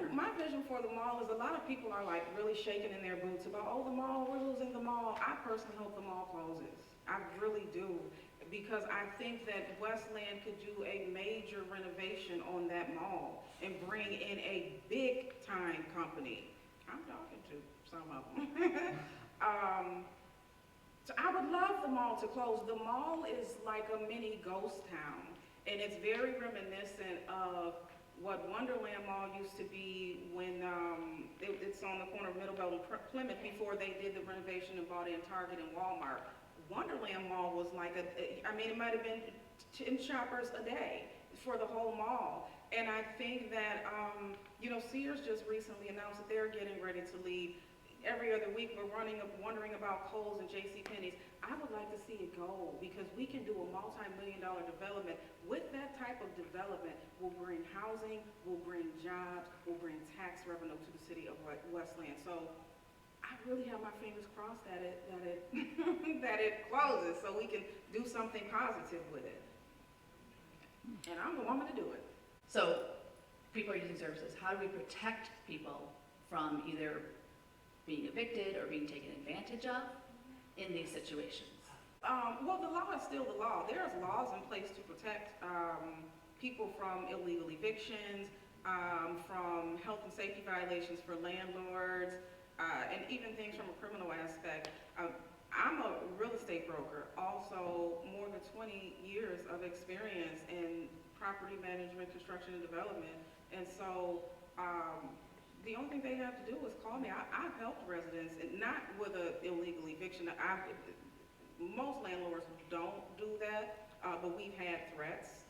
My vision for the mall is a lot of people are like really shaking in their boots about, oh, the mall, we're losing the mall. I personally hope the mall closes. I really do, because I think that Westland could do a major renovation on that mall and bring in a big time company. I'm talking to some of them. So I would love the mall to close. The mall is like a mini ghost town, and it's very reminiscent of what Wonderland Mall used to be when it's on the corner of Middlebelt and Plymouth before they did the renovation and bought in Target and Walmart. Wonderland Mall was like it might have been 10 shoppers a day for the whole mall. And I think that, Sears just recently announced that they're getting ready to leave. Every other week we're wondering about Kohl's and JCPenney's. I would like to see it go, because we can do a multi-million-dollar development. With that type of development, we'll bring housing, we'll bring jobs, we'll bring tax revenue to the city of Westland. So I really have my fingers crossed that it that it closes, so we can do something positive with it. And I'm the woman to do it. so people are using services. How do we protect people from either being evicted or being taken advantage of in these situations? Well, the law is still the law. There's laws in place to protect people from illegal evictions, from health and safety violations for landlords, and even things from a criminal aspect. I'm a real estate broker, also more than 20 years of experience in property management, construction, and development. And so the only thing they have to do is call me. I've helped residents, and not with an illegal eviction. Most landlords don't do that, but we've had threats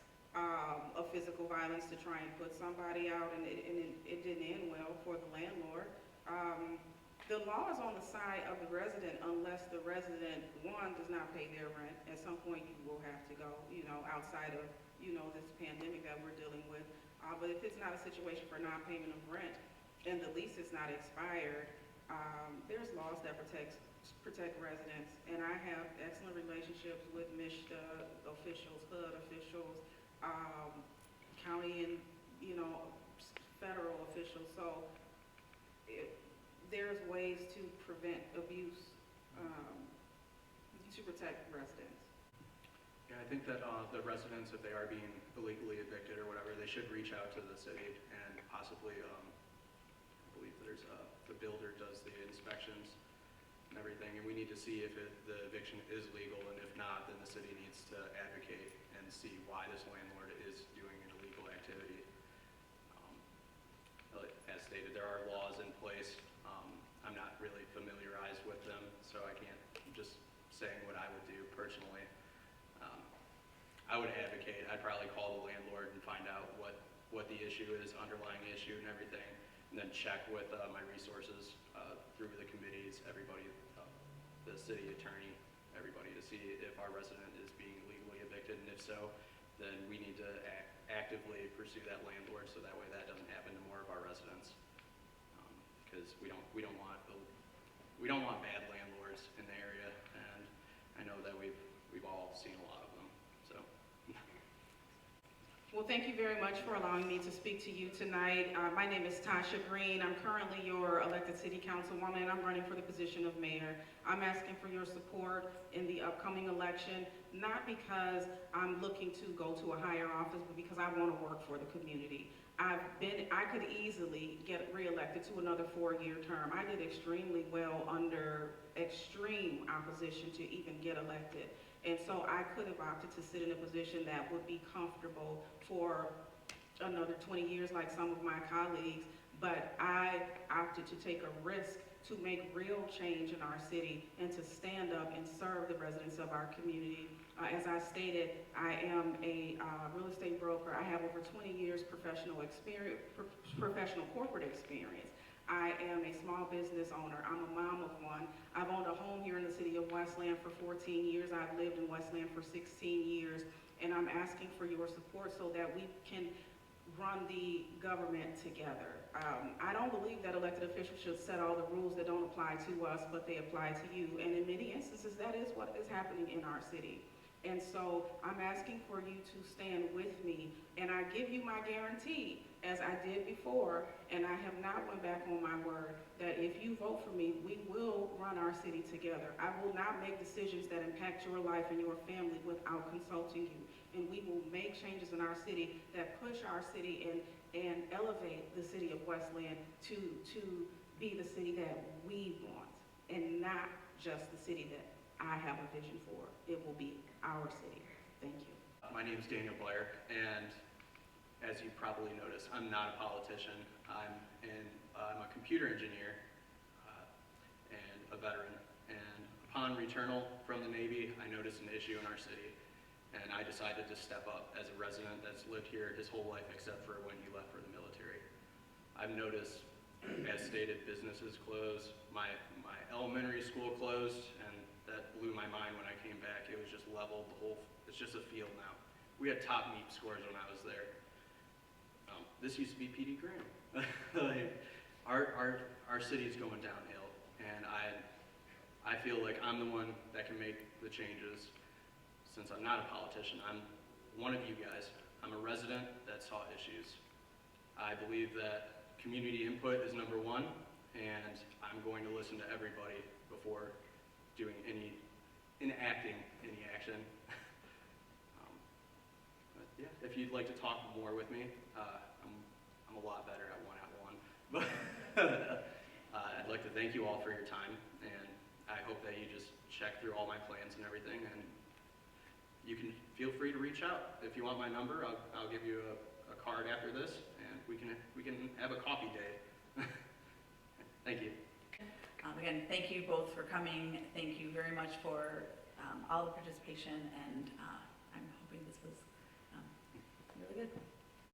of physical violence to try and put somebody out, and it didn't end well for the landlord. The law is on the side of the resident unless the resident, one, does not pay their rent. At some point, you will have to go, outside of, this pandemic that we're dealing with. But if it's not a situation for non-payment of rent, and the lease is not expired, there's laws that protect residents. And I have excellent relationships with MSHDA officials, HUD officials, county and, federal officials. So there's ways to prevent abuse, to protect residents. Yeah, I think that the residents, if they are being illegally evicted or whatever, they should reach out to the city and possibly, I believe there's the builder does the inspections and everything, and we need to see if the eviction is legal, and if not, then the city needs to advocate and see why this landlord is doing an illegal activity. As stated, there are laws in place. I'm not really familiarized with them, so I can't just saying what I would do personally. I would advocate. I'd probably call the landlord and find out what the issue is, underlying issue and everything, and then check with my resources through the committees, everybody, the city attorney, everybody, to see if our resident is being legally evicted, and if so, then we need to actively pursue that landlord, so that way that doesn't happen to more of our residents. Because we don't want bad landlords in the area, and I know that we've all seen a lot of them. So, Well, thank you very much for allowing me to speak to you tonight. My name is Tasha Green. I'm currently your elected city councilwoman, and I'm running for the position of mayor. I'm asking for your support in the upcoming election, not because I'm looking to go to a higher office, but because I want to work for the community. I could easily get reelected to another 4-year term. I did extremely well under extreme opposition to even get elected. And so I could have opted to sit in a position that would be comfortable for another 20 years like some of my colleagues, but I opted to take a risk to make real change in our city and to stand up and serve the residents of our community. As I stated, I am a real estate broker. I have over 20 years professional corporate experience. I am a small business owner. I'm a mom of one. I've owned a home here in the city of Westland for 14 years. I've lived in Westland for 16 years, and I'm asking for your support so that we can run the government together. I don't believe that elected officials should set all the rules that don't apply to us, but they apply to you. And in many instances, that is what is happening in our city. And so I'm asking for you to stand with me, and I give you my guarantee, as I did before, and I have not went back on my word, that if you vote for me, we will run our city together. I will not make decisions that impact your life and your family without consulting you. And we will make changes in our city that push our city and elevate the city of Westland to be the city that we want, and not just the city that I have a vision for. It will be our city. Thank you. my name's Daniel Blair, and as you probably noticed, I'm not a politician. I'm a computer engineer and a veteran. And upon returnal from the Navy, I noticed an issue in our city, and I decided to step up as a resident that's lived here his whole life except for when he left for the military. I've noticed, as stated, businesses closed. My elementary school closed, and that blew my mind when I came back. It was just leveled, it's just a field now. We had top meat scores when I was there. This used to be PD Graham. Like, our city's going downhill, and I feel like I'm the one that can make the changes. Since I'm not a politician, I'm one of you guys. I'm a resident that saw issues. I believe that community input is number one, and I'm going to listen to everybody before enacting any action. But yeah, if you'd like to talk more with me, I'm a lot better at one-on-one. But I'd like to thank you all for your time, and I hope that you just check through all my plans and everything, and you can feel free to reach out. If you want my number, I'll give you a card after this, and we can have a coffee day. Thank you. Again, thank you both for coming. Thank you very much for all the participation, and I'm hoping this was really good.